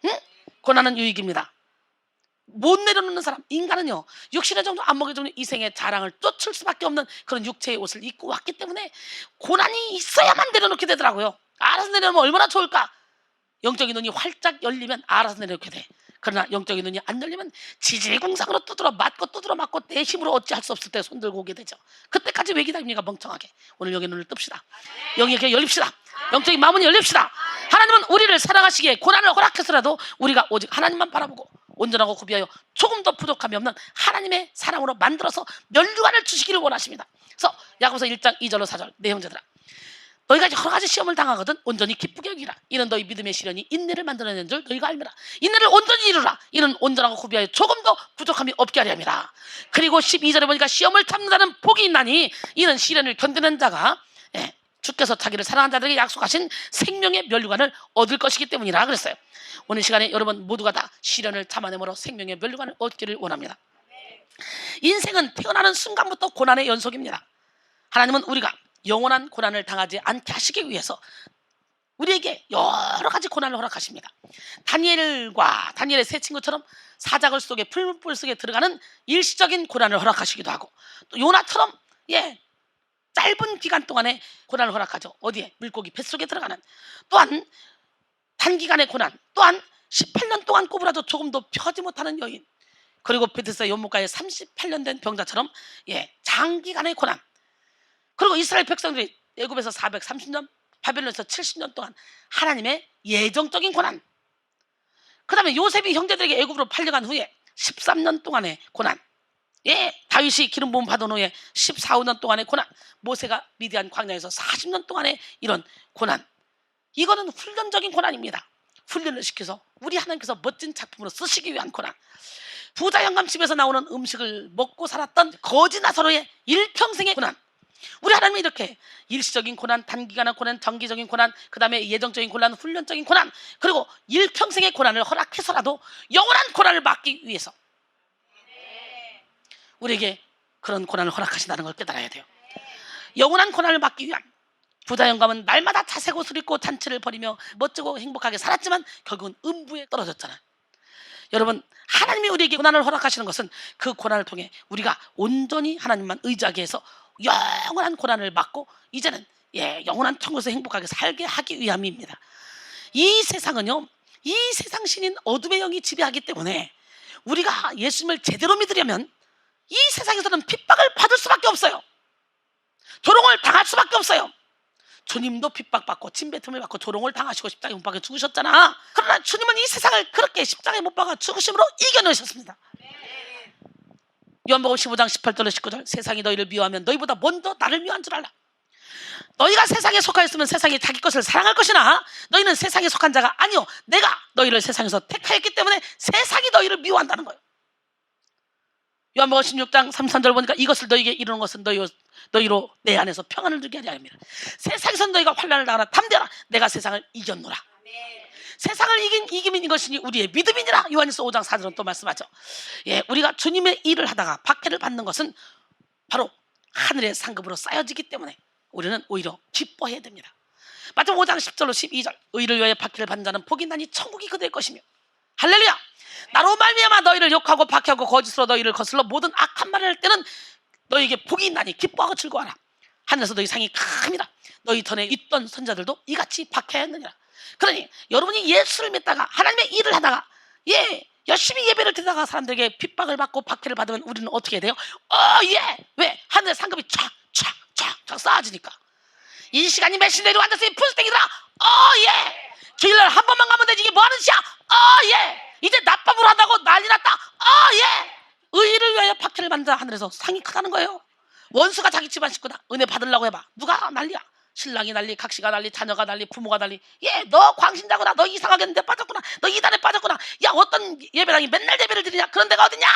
응? 고난은 유익입니다. 못 내려놓는 사람, 인간은요 육신의 정도 안목의 정도 이 생의 자랑을 쫓을 수밖에 없는 그런 육체의 옷을 입고 왔기 때문에 고난이 있어야만 내려놓게 되더라고요. 알아서 내려놓으면 얼마나 좋을까. 영적인 눈이 활짝 열리면 알아서 내려놓게 돼. 그러나 영적인 눈이 안 열리면 지지공상으로 두드러 맞고 두드러 맞고 내 힘으로 어찌할 수 없을 때 손들고 오게 되죠. 그때까지 왜 기다립니까? 멍청하게. 오늘 영의 눈을 뜹시다. 영의 귀 열립시다. 영적인 마음을 열립시다. 하나님은 우리를 사랑하시기에 고난을 허락해서라도 우리가 오직 하나님만 바라보고 온전하고 구비하여 조금 더 부족함이 없는 하나님의 사랑으로 만들어서 면류관을 주시기를 원하십니다. 그래서 야고보서 1장 2절로 4절 내 형제들아 너희가 여러 가지 시험을 당하거든 온전히 기쁘게 여기라. 이는 너희 믿음의 시련이 인내를 만들어낸 줄 너희가 알미라. 인내를 온전히 이루라. 이는 온전하고 구비하여 조금 더 부족함이 없게 하려 함이라. 그리고 12절에 보니까 시험을 참는다는 복이 있나니 이는 시련을 견디는 자가 주께서 자기를 사랑하는 자들에게 약속하신 생명의 면류관을 얻을 것이기 때문이라 그랬어요. 오늘 시간에 여러분 모두가 다 시련을 참아내므로 생명의 면류관을 얻기를 원합니다. 인생은 태어나는 순간부터 고난의 연속입니다. 하나님은 우리가 영원한 고난을 당하지 않게 하시기 위해서 우리에게 여러 가지 고난을 허락하십니다. 다니엘의 세 친구처럼 사자굴 속에 풀물 속에 들어가는 일시적인 고난을 허락하시기도 하고 또 요나처럼 짧은 기간 동안에 고난을 허락하죠. 어디에? 물고기 뱃속에 들어가는. 또한 단기간의 고난, 또한 18년 동안 꼬부라도 조금도 펴지 못하는 여인, 그리고 베데스다 연못가에 38년 된 병자처럼 장기간의 고난, 그리고 이스라엘 백성들이 애굽에서 430년, 바벨론에서 70년 동안 하나님의 예정적인 고난, 그 다음에 요셉이 형제들에게 애굽으로 팔려간 후에 13년 동안의 고난, 다윗이 기름 부음 받은 후에 14, 15년 동안의 고난, 모세가 미디안 광야에서 40년 동안의 이런 고난, 이거는 훈련적인 고난입니다. 훈련을 시켜서 우리 하나님께서 멋진 작품으로 쓰시기 위한 고난. 부자 영감집에서 나오는 음식을 먹고 살았던 거지 나사로의 일평생의 고난. 우리 하나님이 이렇게 일시적인 고난, 단기간의 고난, 정기적인 고난, 그 다음에 예정적인 고난, 훈련적인 고난, 그리고 일평생의 고난을 허락해서라도 영원한 고난을 막기 위해서 우리에게 그런 고난을 허락하신다는 걸 깨달아야 돼요. 영원한 고난을 막기 위한 부자 영감은 날마다 자색 옷을 입고 잔치를 벌이며 멋지고 행복하게 살았지만 결국은 음부에 떨어졌잖아요. 여러분, 하나님이 우리에게 고난을 허락하시는 것은 그 고난을 통해 우리가 온전히 하나님만 의지하게 해서 영원한 고난을 막고 이제는 영원한 천국에서 행복하게 살게 하기 위함입니다. 이 세상은요, 이 세상 신인 어둠의 영이 지배하기 때문에 우리가 예수님을 제대로 믿으려면 이 세상에서는 핍박을 받을 수밖에 없어요. 조롱을 당할 수밖에 없어요. 주님도 핍박받고 침뱉음을 받고 조롱을 당하시고 십자가에 못 박혀 죽으셨잖아. 그러나 주님은 이 세상을 그렇게 십자가에 못 박아 죽으심으로 이겨내셨습니다. 요한복음 15장 18절로 19절 세상이 너희를 미워하면 너희보다 먼저 나를 미워한 줄 알라. 너희가 세상에 속하였으면 세상이 자기 것을 사랑할 것이나 너희는 세상에 속한 자가 아니요 내가 너희를 세상에서 택하였기 때문에 세상이 너희를 미워한다는 거예요. 요한복음 16장 33절 보니까 이것을 너희에게 이루는 것은 너희로 내 안에서 평안을 주게 하려 합니다. 세상에서 너희가 환난을 당하나 담대하라. 내가 세상을 이겼노라. 세상을 이기면 이것이 우리의 믿음이니라. 요한일서 5장 4절은 또 말씀하죠. 우리가 주님의 일을 하다가 박해를 받는 것은 바로 하늘의 상급으로 쌓여지기 때문에 우리는 오히려 기뻐해야 됩니다. 마태복음 5장 10절로 12절 의를 위하여 박해를 받는 자는 복이 나니 천국이 그들의 것이며 할렐루야. 나로 말미암아 너희를 욕하고 박해하고 거짓으로 너희를 거슬러 모든 악한 말을 할 때는 너희에게 복이 있나니 기뻐하고 즐거워하라. 하늘에서 너희 상이 큽니다. 너희 전에 있던 선자들도 이같이 박해하였느니라. 그러니 여러분이 예수를 믿다가 하나님의 일을 하다가 열심히 예배를 드리다가 사람들에게 핍박을 받고 박해를 받으면 우리는 어떻게 해야 돼요? 왜? 하늘의 상급이 촥 쌓아지니까. 이 시간이 몇시 내려 앉았으니 푼스땡이더라. 주일날 한 번만 가면 되지. 이게 뭐하는 짓이야? 이제 낮밤으로 한다고 난리 났다. 의를 위하여 박해를 받는 자 하늘에서 상이 크다는 거예요. 원수가 자기 집안 식구다. 은혜 받으려고 해봐. 누가 난리야. 신랑이 난리, 각시가 난리, 자녀가 난리, 부모가 난리. 너 광신자구나. 너 이상하게 데 빠졌구나. 너 이단에 빠졌구나. 야, 어떤 예배당이 맨날 예배를 드리냐. 그런 데가 어딨냐.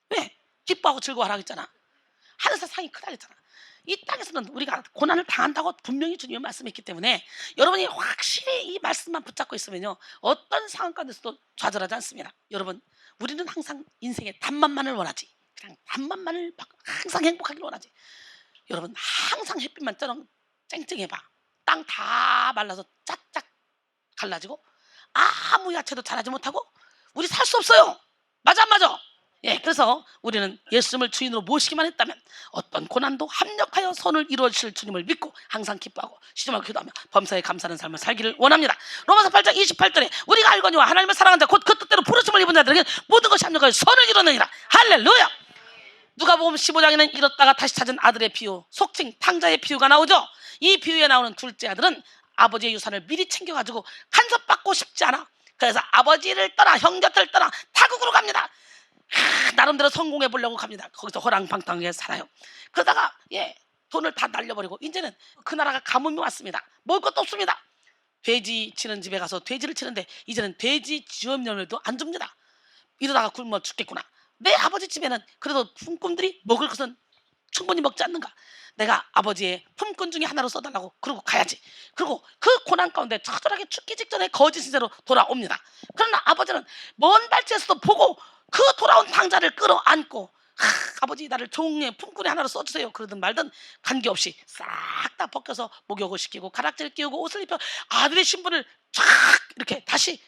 왜? 기뻐하고 즐거워하라고 했잖아. 하늘에서 상이 크다 했잖아. 이 땅에서는 우리가 고난을 당한다고 분명히 주님이 말씀했기 때문에 여러분이 확실히 이 말씀만 붙잡고 있으면요, 어떤 상황 가운데서도 좌절하지 않습니다. 여러분, 우리는 항상 인생의 단맛만을 원하지. 그냥 단맛만을 항상 행복하기를 원하지. 여러분, 항상 햇빛만 쨍쨍해봐. 땅 다 말라서 짝짝 갈라지고 아무 야채도 자라지 못하고 우리 살 수 없어요. 맞아 안 맞아? 그래서 우리는 예수님을 주인으로 모시기만 했다면 어떤 고난도 합력하여 선을 이루어주실 주님을 믿고 항상 기뻐하고 시험하고 기도하며 범사에 감사하는 삶을 살기를 원합니다. 로마서 8장 28절에 우리가 알거니와 하나님을 사랑하는 자 곧 그 뜻대로 부르심을 입은 자들에게 모든 것이 합력하여 선을 이루느니라. 할렐루야. 누가복음 15장에는 잃었다가 다시 찾은 아들의 비유, 속칭 탕자의 비유가 나오죠. 이 비유에 나오는 둘째 아들은 아버지의 유산을 미리 챙겨가지고 간섭받고 싶지 않아. 그래서 아버지를 떠나 형 곁을 떠나 타국으로 갑니다. 나름대로 성공해 보려고 갑니다. 거기서 호랑방탕하게 살아요. 그러다가 돈을 다 날려버리고 이제는 그 나라가 가뭄이 왔습니다. 먹을 것도 없습니다. 돼지 치는 집에 가서 돼지를 치는데 이제는 돼지 지원료도 안 줍니다. 이러다가 굶어 죽겠구나. 내 아버지 집에는 그래도 품꾼들이 먹을 것은 충분히 먹지 않는가. 내가 아버지의 품꾼 중에 하나로 써달라고 그러고 가야지. 그리고 그 고난 가운데 처절하게 죽기 직전에 거짓 신세로 돌아옵니다. 그러나 아버지는 먼 발치에서도 보고 그 돌아온 탕자를 끌어안고 아버지 나를 종의 품꾼의 하나로 써주세요. 그러든 말든 관계없이 싹 다 벗겨서 목욕을 시키고 가락지를 끼우고 옷을 입혀 아들의 신분을 쫙 이렇게 다시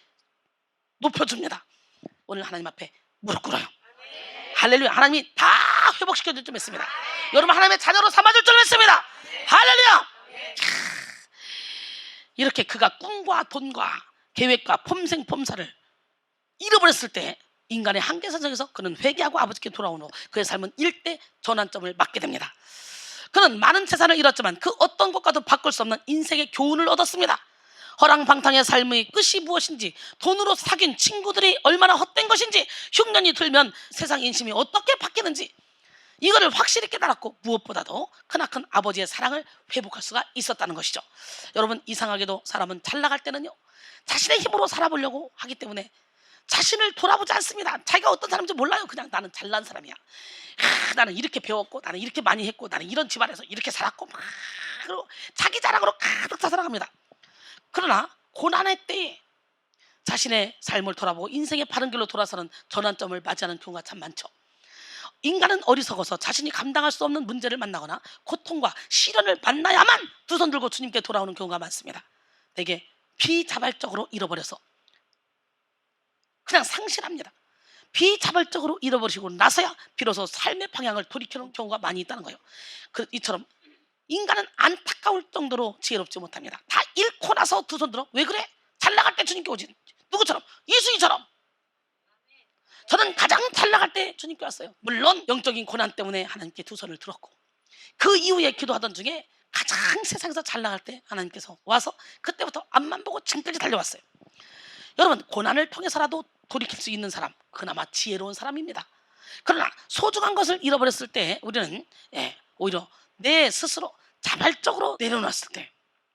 높여줍니다. 오늘 하나님 앞에 무릎 꿇어요. 할렐루야. 하나님이 다 회복시켜줄 줄 믿습니다. 여러분 하나님의 자녀로 삼아줄 줄 믿습니다. 할렐루야. 이렇게 그가 꿈과 돈과 계획과 폼생폼사를 잃어버렸을 때 인간의 한계선상에서 그는 회개하고 아버지께 돌아온 후 그의 삶은 일대 전환점을 맞게 됩니다. 그는 많은 재산을 잃었지만 그 어떤 것과도 바꿀 수 없는 인생의 교훈을 얻었습니다. 허랑방탕의 삶의 끝이 무엇인지, 돈으로 사귄 친구들이 얼마나 헛된 것인지, 흉년이 들면 세상 인심이 어떻게 바뀌는지 이거를 확실히 깨달았고 무엇보다도 크나큰 아버지의 사랑을 회복할 수가 있었다는 것이죠. 여러분, 이상하게도 사람은 잘 나갈 때는요 자신의 힘으로 살아보려고 하기 때문에 자신을 돌아보지 않습니다. 자기가 어떤 사람인지 몰라요. 그냥 나는 잘난 사람이야. 나는 이렇게 배웠고 나는 이렇게 많이 했고 나는 이런 집안에서 이렇게 살았고 그리고 자기 자랑으로 가득 다 살아갑니다. 그러나 고난의 때에 자신의 삶을 돌아보고 인생의 바른 길로 돌아서는 전환점을 맞이하는 경우가 참 많죠. 인간은 어리석어서 자신이 감당할 수 없는 문제를 만나거나 고통과 시련을 만나야만 두 손 들고 주님께 돌아오는 경우가 많습니다. 되게 비자발적으로 잃어버려서 그냥 상실합니다. 비자발적으로 잃어버리고 나서야 비로소 삶의 방향을 돌이키는 경우가 많이 있다는 거예요. 이처럼 인간은 안타까울 정도로 지혜롭지 못합니다. 다 잃고 나서 두 손 들어. 왜 그래? 잘 나갈 때 주님께 오지. 누구처럼? 이순이처럼. 저는 가장 잘 나갈 때 주님께 왔어요. 물론 영적인 고난 때문에 하나님께 두 손을 들었고 그 이후에 기도하던 중에 가장 세상에서 잘 나갈 때 하나님께서 와서 그때부터 앞만 보고 지금까지 달려왔어요. 여러분, 고난을 통해서라도 돌이킬 수 있는 사람, 그나마 지혜로운 사람입니다. 그러나 소중한 것을 잃어버렸을 때 우리는 오히려 내 스스로 자발적으로 내려놨을 때,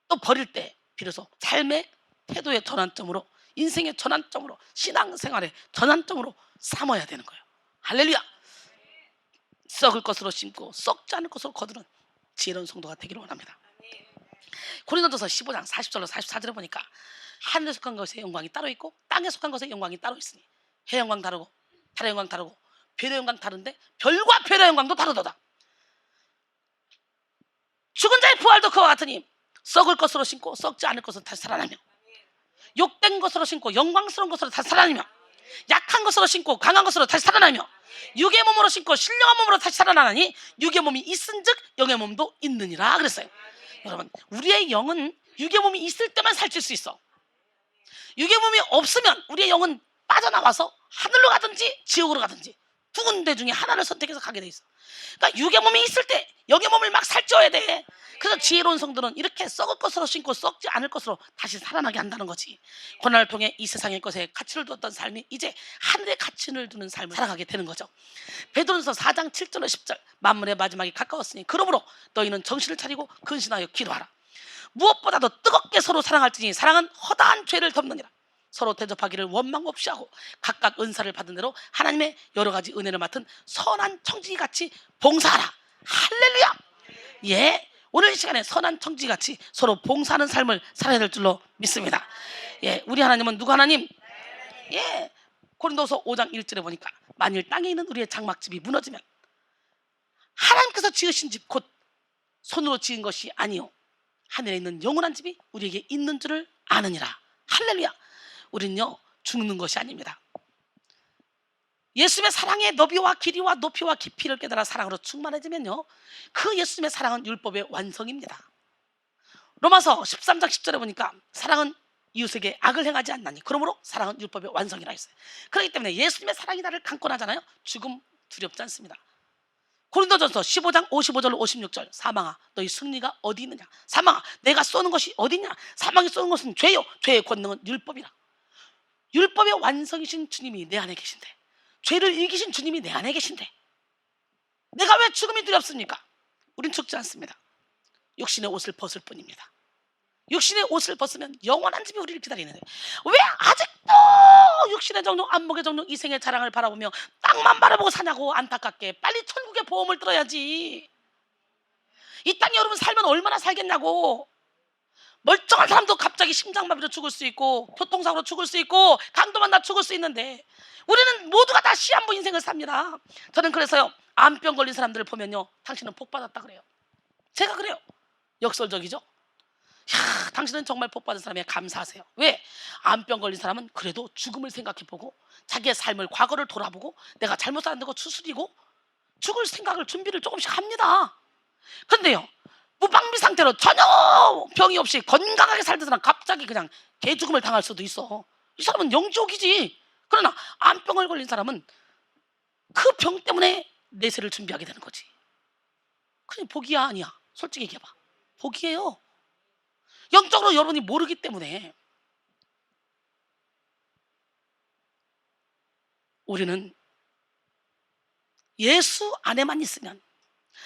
또 버릴 때 비로소 삶의 태도의 전환점으로, 인생의 전환점으로, 신앙생활의 전환점으로 삼아야 되는 거예요. 할렐루야. 썩을 것으로 심고 썩지 않을 것으로 거두는 지혜로운 성도가 되기를 원합니다. 고린도전서 15장 40절로 44절에 보니까 하늘에 속한 것의 영광이 따로 있고 땅에 속한 것의 영광이 따로 있으니 해 영광 다르고 달의 영광 다르고 별의 영광 다른데 별과 별의 영광도 다르도다. 죽은 자의 부활도 그와 같으니 썩을 것으로 심고 썩지 않을 것으로 다시 살아나며, 욕된 것으로 심고 영광스러운 것으로 다시 살아나며, 약한 것으로 심고 강한 것으로 다시 살아나며, 육의 몸으로 심고 신령한 몸으로 다시 살아나니 육의 몸이 있은즉 영의 몸도 있느니라 그랬어요. 여러분, 우리의 영은 육의 몸이 있을 때만 살찔 수 있어. 육의 몸이 없으면 우리의 영은 빠져나와서 하늘로 가든지 지옥으로 가든지 두 군데 중에 하나를 선택해서 가게 돼 있어. 그러니까 육의 몸이 있을 때 영의 몸을 막 살쪄야 돼. 그래서 지혜로운 성도는 이렇게 썩을 것으로 신고 썩지 않을 것으로 다시 살아나게 한다는 거지. 고난을 통해 이 세상의 것에 가치를 두었던 삶이 이제 하늘의 가치를 두는 삶을 살아가게 되는 거죠. 베드로전서 4장 7절로 10절, 만물의 마지막이 가까웠으니 그러므로 너희는 정신을 차리고 근신하여 기도하라. 무엇보다도 뜨겁게 서로 사랑할지니 사랑은 허다한 죄를 덮느니라. 서로 대접하기를 원망 없이 하고 각각 은사를 받은 대로 하나님의 여러 가지 은혜를 맡은 선한 청지기같이 봉사하라. 할렐루야. 예, 오늘 이 시간에 선한 청지기같이 서로 봉사하는 삶을 살아야 될 줄로 믿습니다. 예, 우리 하나님은 누구 하나님? 예, 고린도서 5장 1절에 보니까 만일 땅에 있는 우리의 장막집이 무너지면 하나님께서 지으신 집 곧 손으로 지은 것이 아니요 하늘에 있는 영원한 집이 우리에게 있는 줄을 아느니라. 할렐루야. 우리는요 죽는 것이 아닙니다. 예수님의 사랑의 너비와 길이와 높이와 깊이를 깨달아 사랑으로 충만해지면요 그 예수님의 사랑은 율법의 완성입니다. 로마서 13장 10절에 보니까 사랑은 이웃에게 악을 행하지 않나니 그러므로 사랑은 율법의 완성이라 했어요. 그렇기 때문에 예수님의 사랑이 나를 강권하잖아요. 죽음 두렵지 않습니다. 고린도전서 15장 55절로 56절, 사망아 너희 승리가 어디 있느냐. 사망아 내가 쏘는 것이 어디 있냐. 사망이 쏘는 것은 죄요 죄의 권능은 율법이라. 율법의 완성이신 주님이 내 안에 계신데, 죄를 이기신 주님이 내 안에 계신데 내가 왜 죽음이 두렵습니까? 우린 죽지 않습니다. 육신의 옷을 벗을 뿐입니다. 육신의 옷을 벗으면 영원한 집이 우리를 기다리는데 왜 아직도 육신의 정욕, 안목의 정욕, 이생의 자랑을 바라보며 땅만 바라보고 사냐고. 안타깝게 빨리 천국의 보험을 들어야지. 이 땅에 여러분 살면 얼마나 살겠냐고. 멀쩡한 사람도 갑자기 심장마비로 죽을 수 있고 교통사고로 죽을 수 있고 강도 만나 죽을 수 있는데 우리는 모두가 다 시한부 인생을 삽니다. 저는 그래서요 암병 걸린 사람들을 보면요 당신은 복 받았다 그래요. 제가 그래요. 역설적이죠. 야, 당신은 정말 복 받은 사람에 감사하세요. 왜? 암병 걸린 사람은 그래도 죽음을 생각해보고 자기의 삶을 과거를 돌아보고 내가 잘못 살았는 거 추스리고 죽을 생각을 준비를 조금씩 합니다. 근데요 무방비 상태로 전혀 병이 없이 건강하게 살던 사람 갑자기 그냥 개죽음을 당할 수도 있어. 이 사람은 영지옥이지. 그러나 암병을 걸린 사람은 그 병 때문에 내세를 준비하게 되는 거지. 그냥 복이야 아니야? 솔직히 얘기해봐. 복이에요. 영적으로 여러분이 모르기 때문에 우리는 예수 안에만 있으면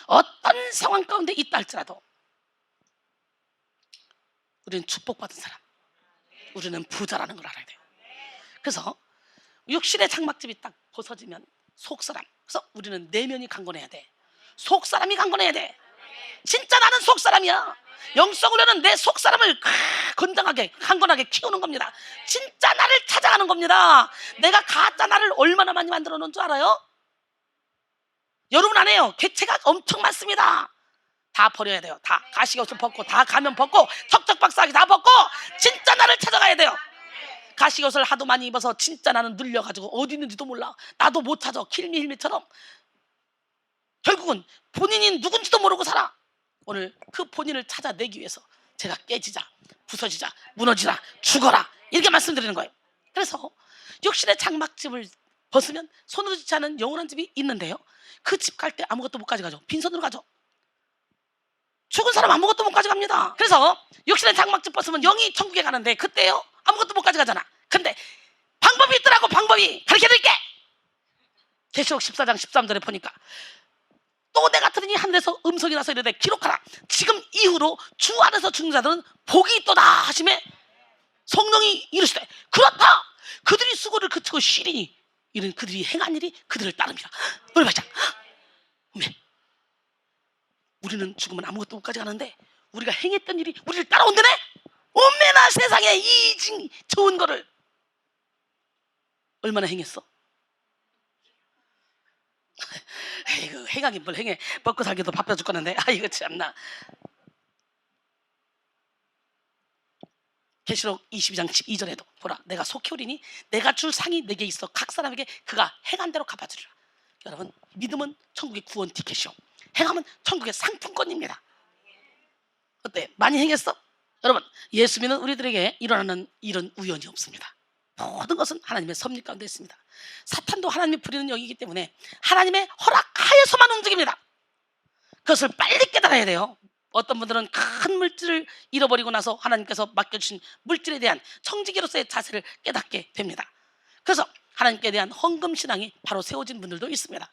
어떤 상황 가운데 있다 할지라도 우리는 축복받은 사람, 우리는 부자라는 걸 알아야 돼요. 그래서 육신의 장막집이 딱 벗어지면 속사람, 그래서 우리는 내면이 강건해야 돼. 속사람이 강건해야 돼. 진짜 나는 속사람이야. 영성으로는 내 속사람을 건강하게 강건하게 키우는 겁니다. 진짜 나를 찾아가는 겁니다. 내가 가짜 나를 얼마나 많이 만들어 놓은 줄 알아요? 여러분 안 해요. 개체가 엄청 많습니다. 다 버려야 돼요. 다 가시옷을 벗고 다 가면 벗고 척척박사하게 다 벗고 진짜 나를 찾아가야 돼요. 가시옷을 하도 많이 입어서 진짜 나는 눌려가지고 어디 있는지도 몰라. 나도 못 찾아. 킬미힐미처럼 결국은 본인이 누군지도 모르고 살아. 오늘 그 본인을 찾아내기 위해서 제가 깨지자, 부서지자, 무너지라, 죽어라 이렇게 말씀드리는 거예요. 그래서 육신의 장막집을 벗으면 손으로 짓지 않은 영원한 집이 있는데요 그 집 갈 때 아무것도 못 가져가죠. 빈손으로 가죠. 죽은 사람 아무것도 못 가져갑니다. 그래서 육신의 장막집 벗으면 영이 천국에 가는데 그때요 아무것도 못 가져가잖아. 근데 방법이 있더라고. 방법이 가르쳐드릴게. 계시록 14장 13절에 보니까 또 내가 들으니 하늘에서 음성이 나서 이르되 기록하라. 지금 이후로 주 안에서 죽는 자들은 복이 있도다 하심에 성령이 이르시되 그렇다. 그들이 수고를 그치고 쉬리니 이는 그들이 행한 일이 그들을 따릅니다. 노래 발작. 우리는 죽으면 아무것도 못 가져가는데 우리가 행했던 일이 우리를 따라온다네. 엄매나 세상에 이 좋은 거를 얼마나 행했어? 이거 행하긴 뭘 행해. 먹고 살기도 바빠 죽겠는데 이거 참나. 계시록 22장 12절에도 보라 내가 속히 오리니 내가 줄 상이 내게 있어 각 사람에게 그가 행한 대로 갚아주리라. 여러분 믿음은 천국의 구원 티켓이요 행함은 천국의 상품권입니다. 어때? 많이 행했어? 여러분 예수 믿는 우리들에게 일어나는 이런 우연이 없습니다. 모든 것은 하나님의 섭리 가운데 있습니다. 사탄도 하나님이 부리는 영이기 때문에 하나님의 허락하에서만 움직입니다. 그것을 빨리 깨달아야 돼요. 어떤 분들은 큰 물질을 잃어버리고 나서 하나님께서 맡겨주신 물질에 대한 청지기로서의 자세를 깨닫게 됩니다. 그래서 하나님께 대한 헌금신앙이 바로 세워진 분들도 있습니다.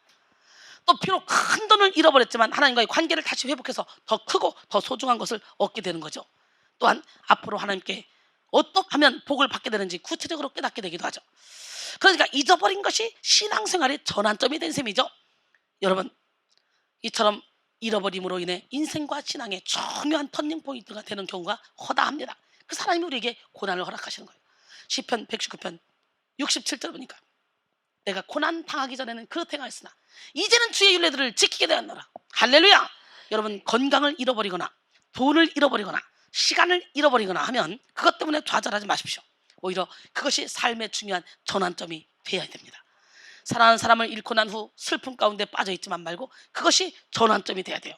또 비록 큰 돈을 잃어버렸지만 하나님과의 관계를 다시 회복해서 더 크고 더 소중한 것을 얻게 되는 거죠. 또한 앞으로 하나님께 어떻게 하면 복을 받게 되는지 구체적으로 깨닫게 되기도 하죠. 그러니까 잊어버린 것이 신앙생활의 전환점이 된 셈이죠. 여러분, 이처럼 잃어버림으로 인해 인생과 신앙의 중요한 터닝 포인트가 되는 경우가 허다합니다. 그래서 하나님이 우리에게 고난을 허락하시는 거예요. 시편 119편 67절 보니까 내가 고난 당하기 전에는 그렇게 행하였으나 이제는 주의 율례들을 지키게 되었노라. 할렐루야. 여러분, 건강을 잃어버리거나 돈을 잃어버리거나 시간을 잃어버리거나 하면 그것 때문에 좌절하지 마십시오. 오히려 그것이 삶의 중요한 전환점이 되어야 됩니다. 사랑하는 사람을 잃고 난 후 슬픔 가운데 빠져있지만 말고 그것이 전환점이 돼야 돼요.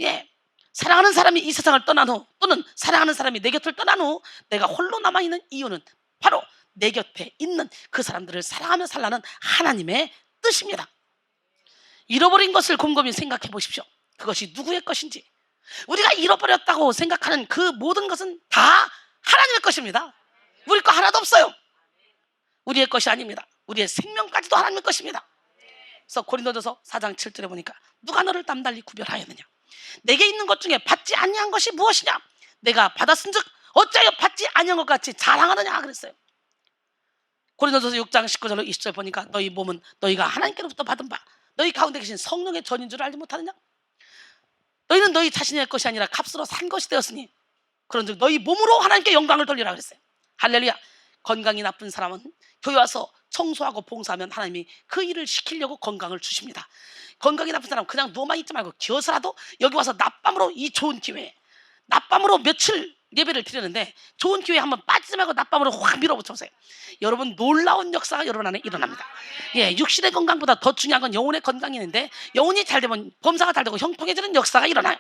예, 사랑하는 사람이 이 세상을 떠난 후 또는 사랑하는 사람이 내 곁을 떠난 후 내가 홀로 남아있는 이유는 바로 내 곁에 있는 그 사람들을 사랑하며 살라는 하나님의 뜻입니다. 잃어버린 것을 곰곰이 생각해 보십시오. 그것이 누구의 것인지. 우리가 잃어버렸다고 생각하는 그 모든 것은 다 하나님의 것입니다. 우리 거 하나도 없어요. 우리의 것이 아닙니다. 우리의 생명까지도 하나님의 것입니다. 그래서 고린도전서 4장 7절에 보니까 누가 너를 남달리 구별하였느냐. 내게 있는 것 중에 받지 아니한 것이 무엇이냐. 내가 받았은즉 어찌하여 받지 아니한 것 같이 자랑하느냐 그랬어요. 고린도전서 6장 19절로 20절 보니까 너희 몸은 너희가 하나님께로부터 받은 바 너희 가운데 계신 성령의 전인 줄 알지 못하느냐. 너희는 너희 자신의 것이 아니라 값으로 산 것이 되었으니 그런즉 너희 몸으로 하나님께 영광을 돌리라 그랬어요. 할렐루야. 건강이 나쁜 사람은 교회 와서 청소하고 봉사하면 하나님이 그 일을 시키려고 건강을 주십니다. 건강이 나쁜 사람은 그냥 누워만 있지 말고 기어서라도 여기 와서 낮밤으로 이 좋은 기회에 낮밤으로 며칠 예배를 드렸는데 좋은 기회에 한번 빠지지 말고 낮밤으로 확 밀어붙여보세요. 여러분, 놀라운 역사가 여러분 안에 일어납니다. 예, 육신의 건강보다 더 중요한 건 영혼의 건강이 있는데 영혼이 잘 되면 범사가 잘 되고 형통해지는 역사가 일어나요.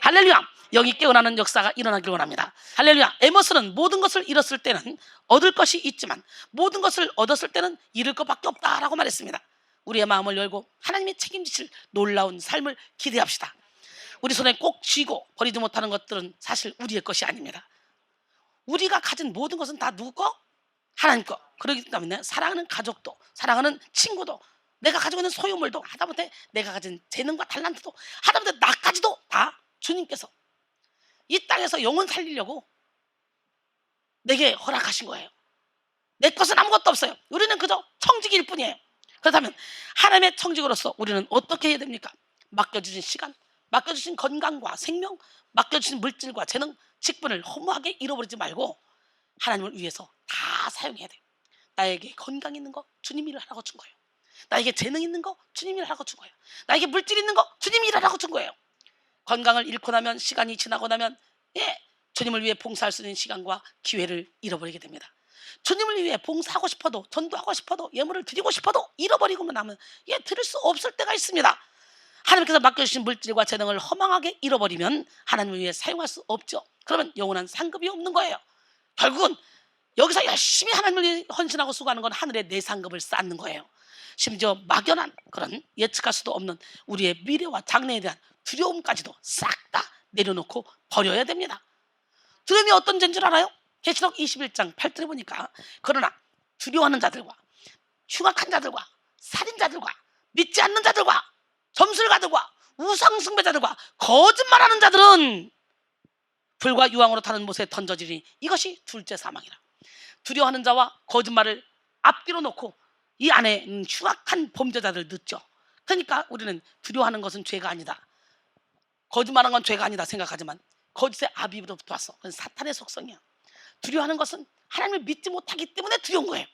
할렐루야. 영이 깨어나는 역사가 일어나길 원합니다. 할렐루야. 에머스는 모든 것을 잃었을 때는 얻을 것이 있지만 모든 것을 얻었을 때는 잃을 것밖에 없다라고 말했습니다. 우리의 마음을 열고 하나님이 책임지실 놀라운 삶을 기대합시다. 우리 손에 꼭 쥐고 버리지 못하는 것들은 사실 우리의 것이 아닙니다. 우리가 가진 모든 것은 다 누구 거? 하나님 거. 그렇기 때문에 사랑하는 가족도 사랑하는 친구도 내가 가지고 있는 소유물도 하다못해 내가 가진 재능과 탤런트도 하다못해 나까지도 다 주님께서 이 땅에서 영혼 살리려고 내게 허락하신 거예요. 내 것은 아무것도 없어요. 우리는 그저 청직일 뿐이에요. 그렇다면 하나님의 청직으로서 우리는 어떻게 해야 됩니까? 맡겨주신 시간, 맡겨주신 건강과 생명, 맡겨주신 물질과 재능, 직분을 허무하게 잃어버리지 말고 하나님을 위해서 다 사용해야 돼요. 나에게 건강 있는 거 주님이 일하라고 준 거예요. 나에게 재능 있는 거 주님이 일하라고 준 거예요. 나에게 물질 있는 거 주님이 일하라고 준 거예요. 건강을 잃고 나면 시간이 지나고 나면 주님을 위해 봉사할 수 있는 시간과 기회를 잃어버리게 됩니다. 주님을 위해 봉사하고 싶어도 전도하고 싶어도 예물을 드리고 싶어도 잃어버리고 나면 드릴 수 없을 때가 있습니다. 하나님께서 맡겨주신 물질과 재능을 허망하게 잃어버리면 하나님을 위해 사용할 수 없죠. 그러면 영원한 상급이 없는 거예요. 결국은 여기서 열심히 하나님을 위해 헌신하고 수고하는 건 하늘에 내 상급을 쌓는 거예요. 심지어 막연한 그런 예측할 수도 없는 우리의 미래와 장래에 대한 두려움까지도 싹 다 내려놓고 버려야 됩니다. 두려움이 어떤 죄인 줄 알아요? 계시록 21장 8절에 보니까 그러나 두려워하는 자들과 흉악한 자들과 살인자들과 믿지 않는 자들과 점술가들과 우상숭배자들과 거짓말하는 자들은 불과 유황으로 타는 못에 던져지니 이것이 둘째 사망이라. 두려워하는 자와 거짓말을 앞뒤로 놓고 이 안에 흉악한 범죄자들 넣죠. 그러니까 우리는 두려워하는 것은 죄가 아니다, 거짓말하는 건 죄가 아니다 생각하지만 거짓의 아비로부터 왔어. 그건 사탄의 속성이야. 두려워하는 것은 하나님을 믿지 못하기 때문에 두려운 거예요.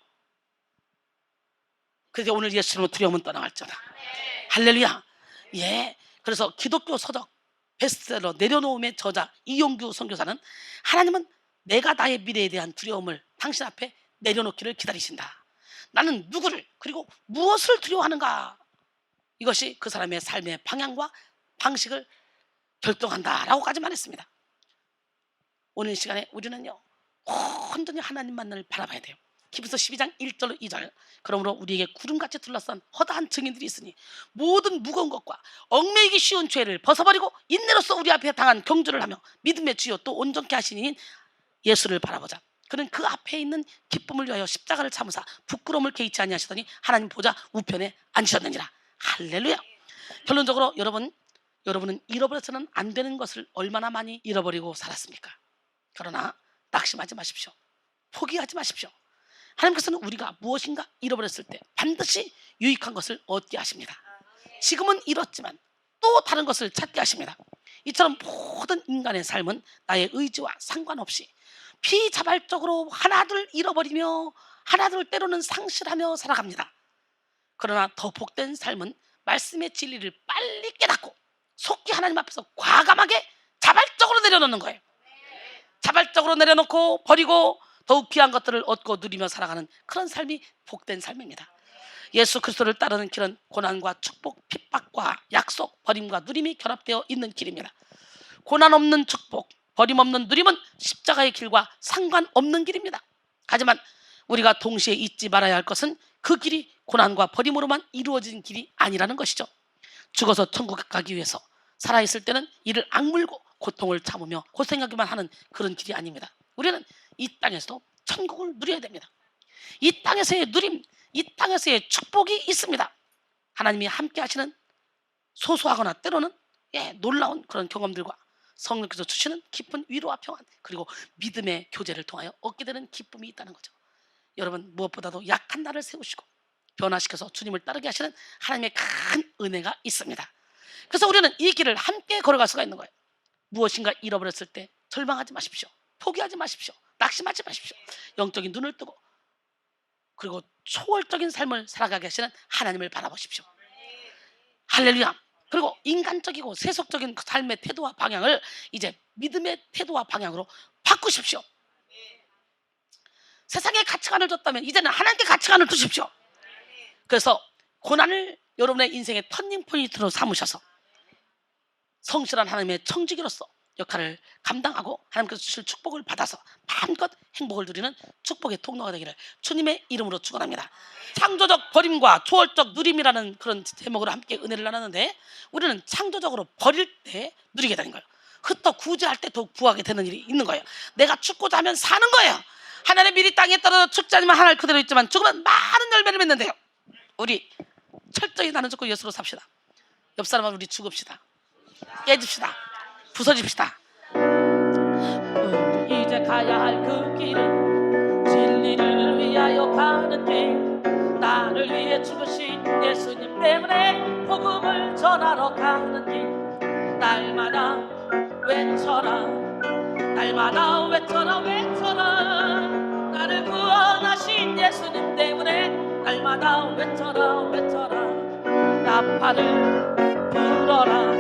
그래서 오늘 예수님으로 두려움은 떠나갈지어다. 할렐루야. 예. 그래서 기독교 서적 베스트셀러 내려놓음의 저자 이용규 선교사는 하나님은 내가 나의 미래에 대한 두려움을 당신 앞에 내려놓기를 기다리신다. 나는 누구를 그리고 무엇을 두려워하는가, 이것이 그 사람의 삶의 방향과 방식을 결정한다라고까지 말했습니다. 오늘 시간에 우리는요 온전히 하나님만을 바라봐야 돼요. 히브리서 12장 1절 2절. 그러므로 우리에게 구름같이 둘러싼 허다한 증인들이 있으니 모든 무거운 것과 얽매이기 쉬운 죄를 벗어버리고 인내로서 우리 앞에 당한 경주를 하며 믿음의 주요 또 온전케 하시는 이인 예수를 바라보자. 그는 그 앞에 있는 기쁨을 위하여 십자가를 참으사 부끄러움을 개의치 아니하시더니 하나님 보좌 우편에 앉으셨느니라. 할렐루야. 결론적으로 여러분은 잃어버려서는 안 되는 것을 얼마나 많이 잃어버리고 살았습니까? 그러나 낙심하지 마십시오. 포기하지 마십시오. 하나님께서는 우리가 무엇인가 잃어버렸을 때 반드시 유익한 것을 얻게 하십니다. 지금은 잃었지만 또 다른 것을 찾게 하십니다. 이처럼 모든 인간의 삶은 나의 의지와 상관없이 비자발적으로 하나둘 잃어버리며 하나둘 때로는 상실하며 살아갑니다. 그러나 더 복된 삶은 말씀의 진리를 빨리 깨닫고 속히 하나님 앞에서 과감하게 자발적으로 내려놓는 거예요. 자발적으로 내려놓고 버리고 더욱 귀한 것들을 얻고 누리며 살아가는 그런 삶이 복된 삶입니다. 예수 그리스도를 따르는 길은 고난과 축복, 핍박과 약속, 버림과 누림이 결합되어 있는 길입니다. 고난 없는 축복, 버림 없는 누림은 십자가의 길과 상관없는 길입니다. 하지만 우리가 동시에 잊지 말아야 할 것은 그 길이 고난과 버림으로만 이루어진 길이 아니라는 것이죠. 죽어서 천국 가기 위해서 살아있을 때는 이를 악물고 고통을 참으며 고생하기만 하는 그런 길이 아닙니다. 우리는 이 땅에서도 천국을 누려야 됩니다. 이 땅에서의 누림, 이 땅에서의 축복이 있습니다. 하나님이 함께 하시는 소소하거나 때로는 놀라운 그런 경험들과 성령께서 주시는 깊은 위로와 평안, 그리고 믿음의 교제를 통하여 얻게 되는 기쁨이 있다는 거죠. 여러분, 무엇보다도 약한 나를 세우시고 변화시켜서 주님을 따르게 하시는 하나님의 큰 은혜가 있습니다. 그래서 우리는 이 길을 함께 걸어갈 수가 있는 거예요. 무엇인가 잃어버렸을 때 절망하지 마십시오. 포기하지 마십시오. 낙심하지 마십시오. 영적인 눈을 뜨고 그리고 초월적인 삶을 살아가게 하시는 하나님을 바라보십시오. 할렐루야. 그리고 인간적이고 세속적인 삶의 태도와 방향을 이제 믿음의 태도와 방향으로 바꾸십시오. 세상에 가치관을 줬다면 이제는 하나님께 가치관을 두십시오. 그래서 고난을 여러분의 인생의 터닝포인트로 삼으셔서 성실한 하나님의 청지기로서 역할을 감당하고 하나님께서 주실 축복을 받아서 마음껏 행복을 누리는 축복의 통로가 되기를 주님의 이름으로 축원합니다. 창조적 버림과 초월적 누림이라는 그런 제목으로 함께 은혜를 나눴는데, 우리는 창조적으로 버릴 때 누리게 되는 거예요. 흩어 구제할 때 더욱 구하게 되는 일이 있는 거예요. 내가 죽고자 하면 사는 거예요. 하나님의 밀이 땅에 떨어져 죽지 않으면 하늘 그대로 있지만 죽으면 많은 열매를 맺는데요. 우리 철저히 나는 죽고 예수로 삽시다. 옆 사람은 우리 죽읍시다. 깨집시다. 부서집시다. 이제 가야 할 그 길은 진리를 위하여 가는 길, 나를 위해 죽으신 예수님 때문에 복음을 전하러 가는 길, 날마다 외쳐라, 날마다 외쳐라, 외쳐라, 나를 구원하신 예수님 때문에 날마다 외쳐라, 외쳐라, 나팔을 불어라,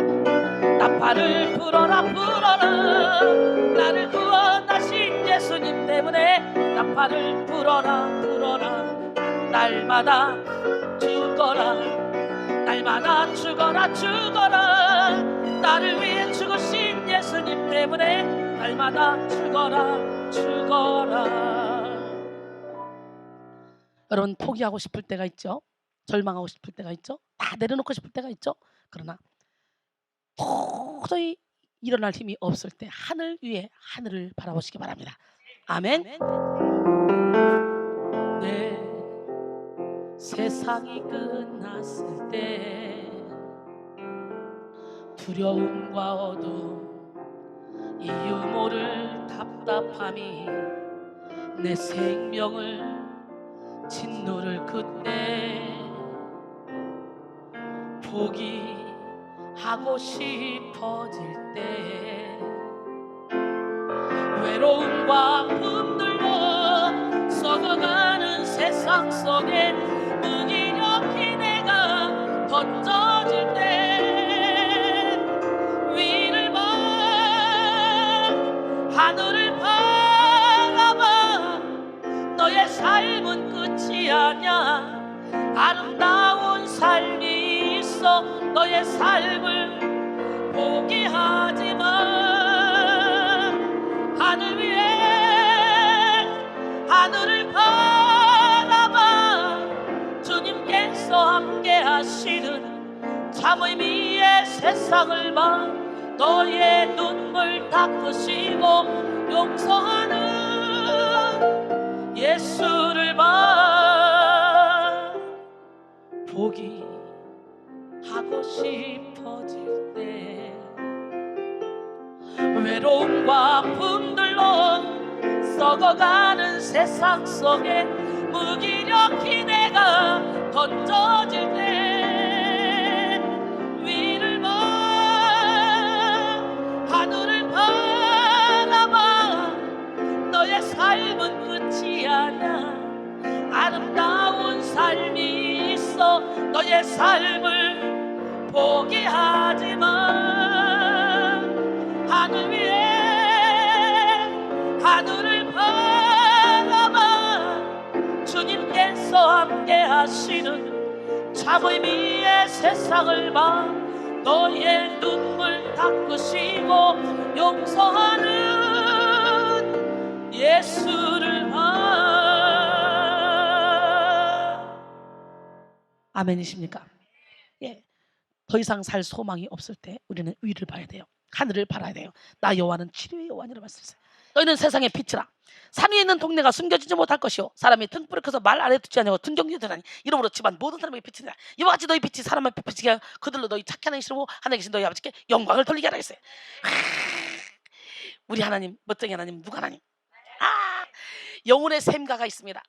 나팔을 불어라, 불어라, 나를 구원하신 예수님 때문에 나팔을 불어라, 불어라, 날마다 죽어라, 날마다 죽어라, 죽어라, 나를 위해 죽으신 예수님 때문에 날마다 죽어라, 죽어라. 여러분, 포기하고 싶을 때가 있죠. 절망하고 싶을 때가 있죠. 다 내려놓고 싶을 때가 있죠. 그러나 도저히 일어날 힘이 없을 때 하늘 위에 하늘을 바라보시기 바랍니다. 아멘. 네, 세상이 끝났을 때 두려움과 어두움, 이유 모를 답답함이 내 생명을 짓누를 그때 포기하고 싶어질 때 외로움과 흔들려 썩어가는 세상 속에 무기력히 내가 던져질 때 위를 봐, 하늘을 바라봐, 너의 삶은 끝이 아니야. 아름다운 삶이 있어. 너의 삶을 포기하지 마. 하늘 위에 하늘을 바라봐, 참 의미의 세상을 봐 너의 눈물 닦으시고 용서하는 예수를 봐 포기하고 싶어질 때 외로움과 품들로 썩어가는 세상 속에 무기력히 내가 던져질 때 위를 봐 하늘을 바라봐 너의 삶은 끝이 아냐 아름다운 삶이 있어 너의 삶을 포기하지 마 하늘 위에 하늘을 바라봐 주님께서 함께 하시는 참 의미의 세상을 봐 너의 눈물 닦으시고 용서하는 예수를 봐 아멘이십니까? 예, 더 이상 살 소망이 없을 때 우리는 위를 봐야 돼요. 하늘을 바라야 돼요. 나 여호와는 치료의 여호와니라 말씀하셨어요. 너희는 세상의 빛이라 산 위에 있는 동네가 숨겨지지 못할 것이요 사람이 등불을 켜서 말 아래 듣지 아니하고 등경지 되나니 이러므로 집안 모든 사람에게 빛이니라 이와 같이 너희 빛이 사람 앞에 비치게 하여 그들로 너희 착히 하는 것이고 하늘에 계신 너희 아버지께 영광을 돌리게 하라 했어요. 우리 하나님 멋쟁이 하나님 누가 하나님 영혼의 샘가가 있습니다.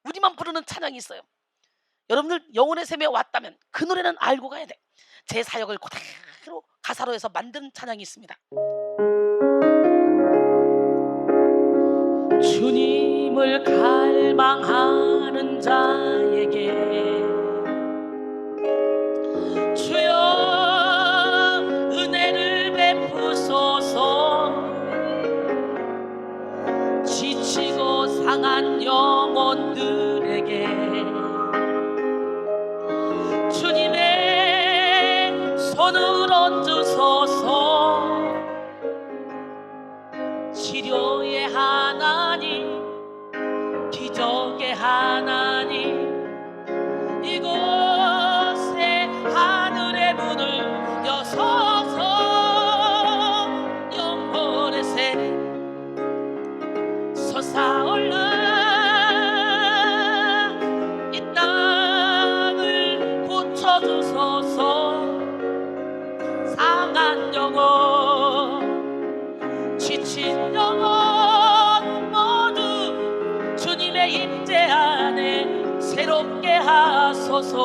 우리만 부르는 찬양이 있어요. 여러분들 영혼의 샘에 왔다면 그 노래는 알고 가야 돼. 제 사역을 그대로 가사로 해서 만든 찬양이 있습니다. 주님을 갈망하는 자에게 주여 은혜를 베푸소서 지치고 상한 영혼들에게 주님의 손을 얹으소서 치료의 하나님 기적의 하나님 이곳에 하늘의 문을 여서서 영혼의 새 솟아올라 이 땅을 고쳐주소서 상한 영혼 지친 영혼 모두 주님의 임재 안에 새롭게 하소서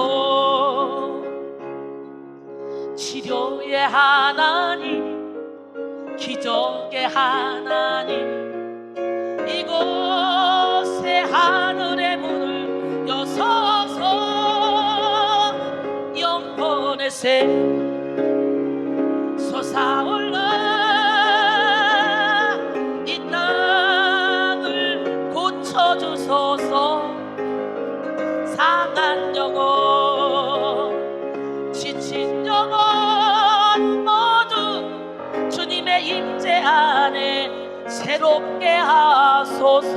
치료의 하나님 기적의 하나님 이곳에 하늘의 문을 여서서 영혼의 새 솟아올라 이 땅을 고쳐주소서 상한 영혼 지친 영혼 모두 주님의 임재 안에 새롭게 하소서.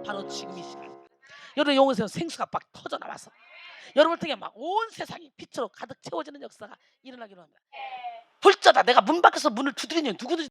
바로 지금 이 시간 여러분 영혼에서 생수가 막 터져나와서 여러분을 통해 막 온 세상이 빛으로 가득 채워지는 역사가 일어나기로 합니다. 불자다 내가 문 밖에서 문을 두드리니 누구든지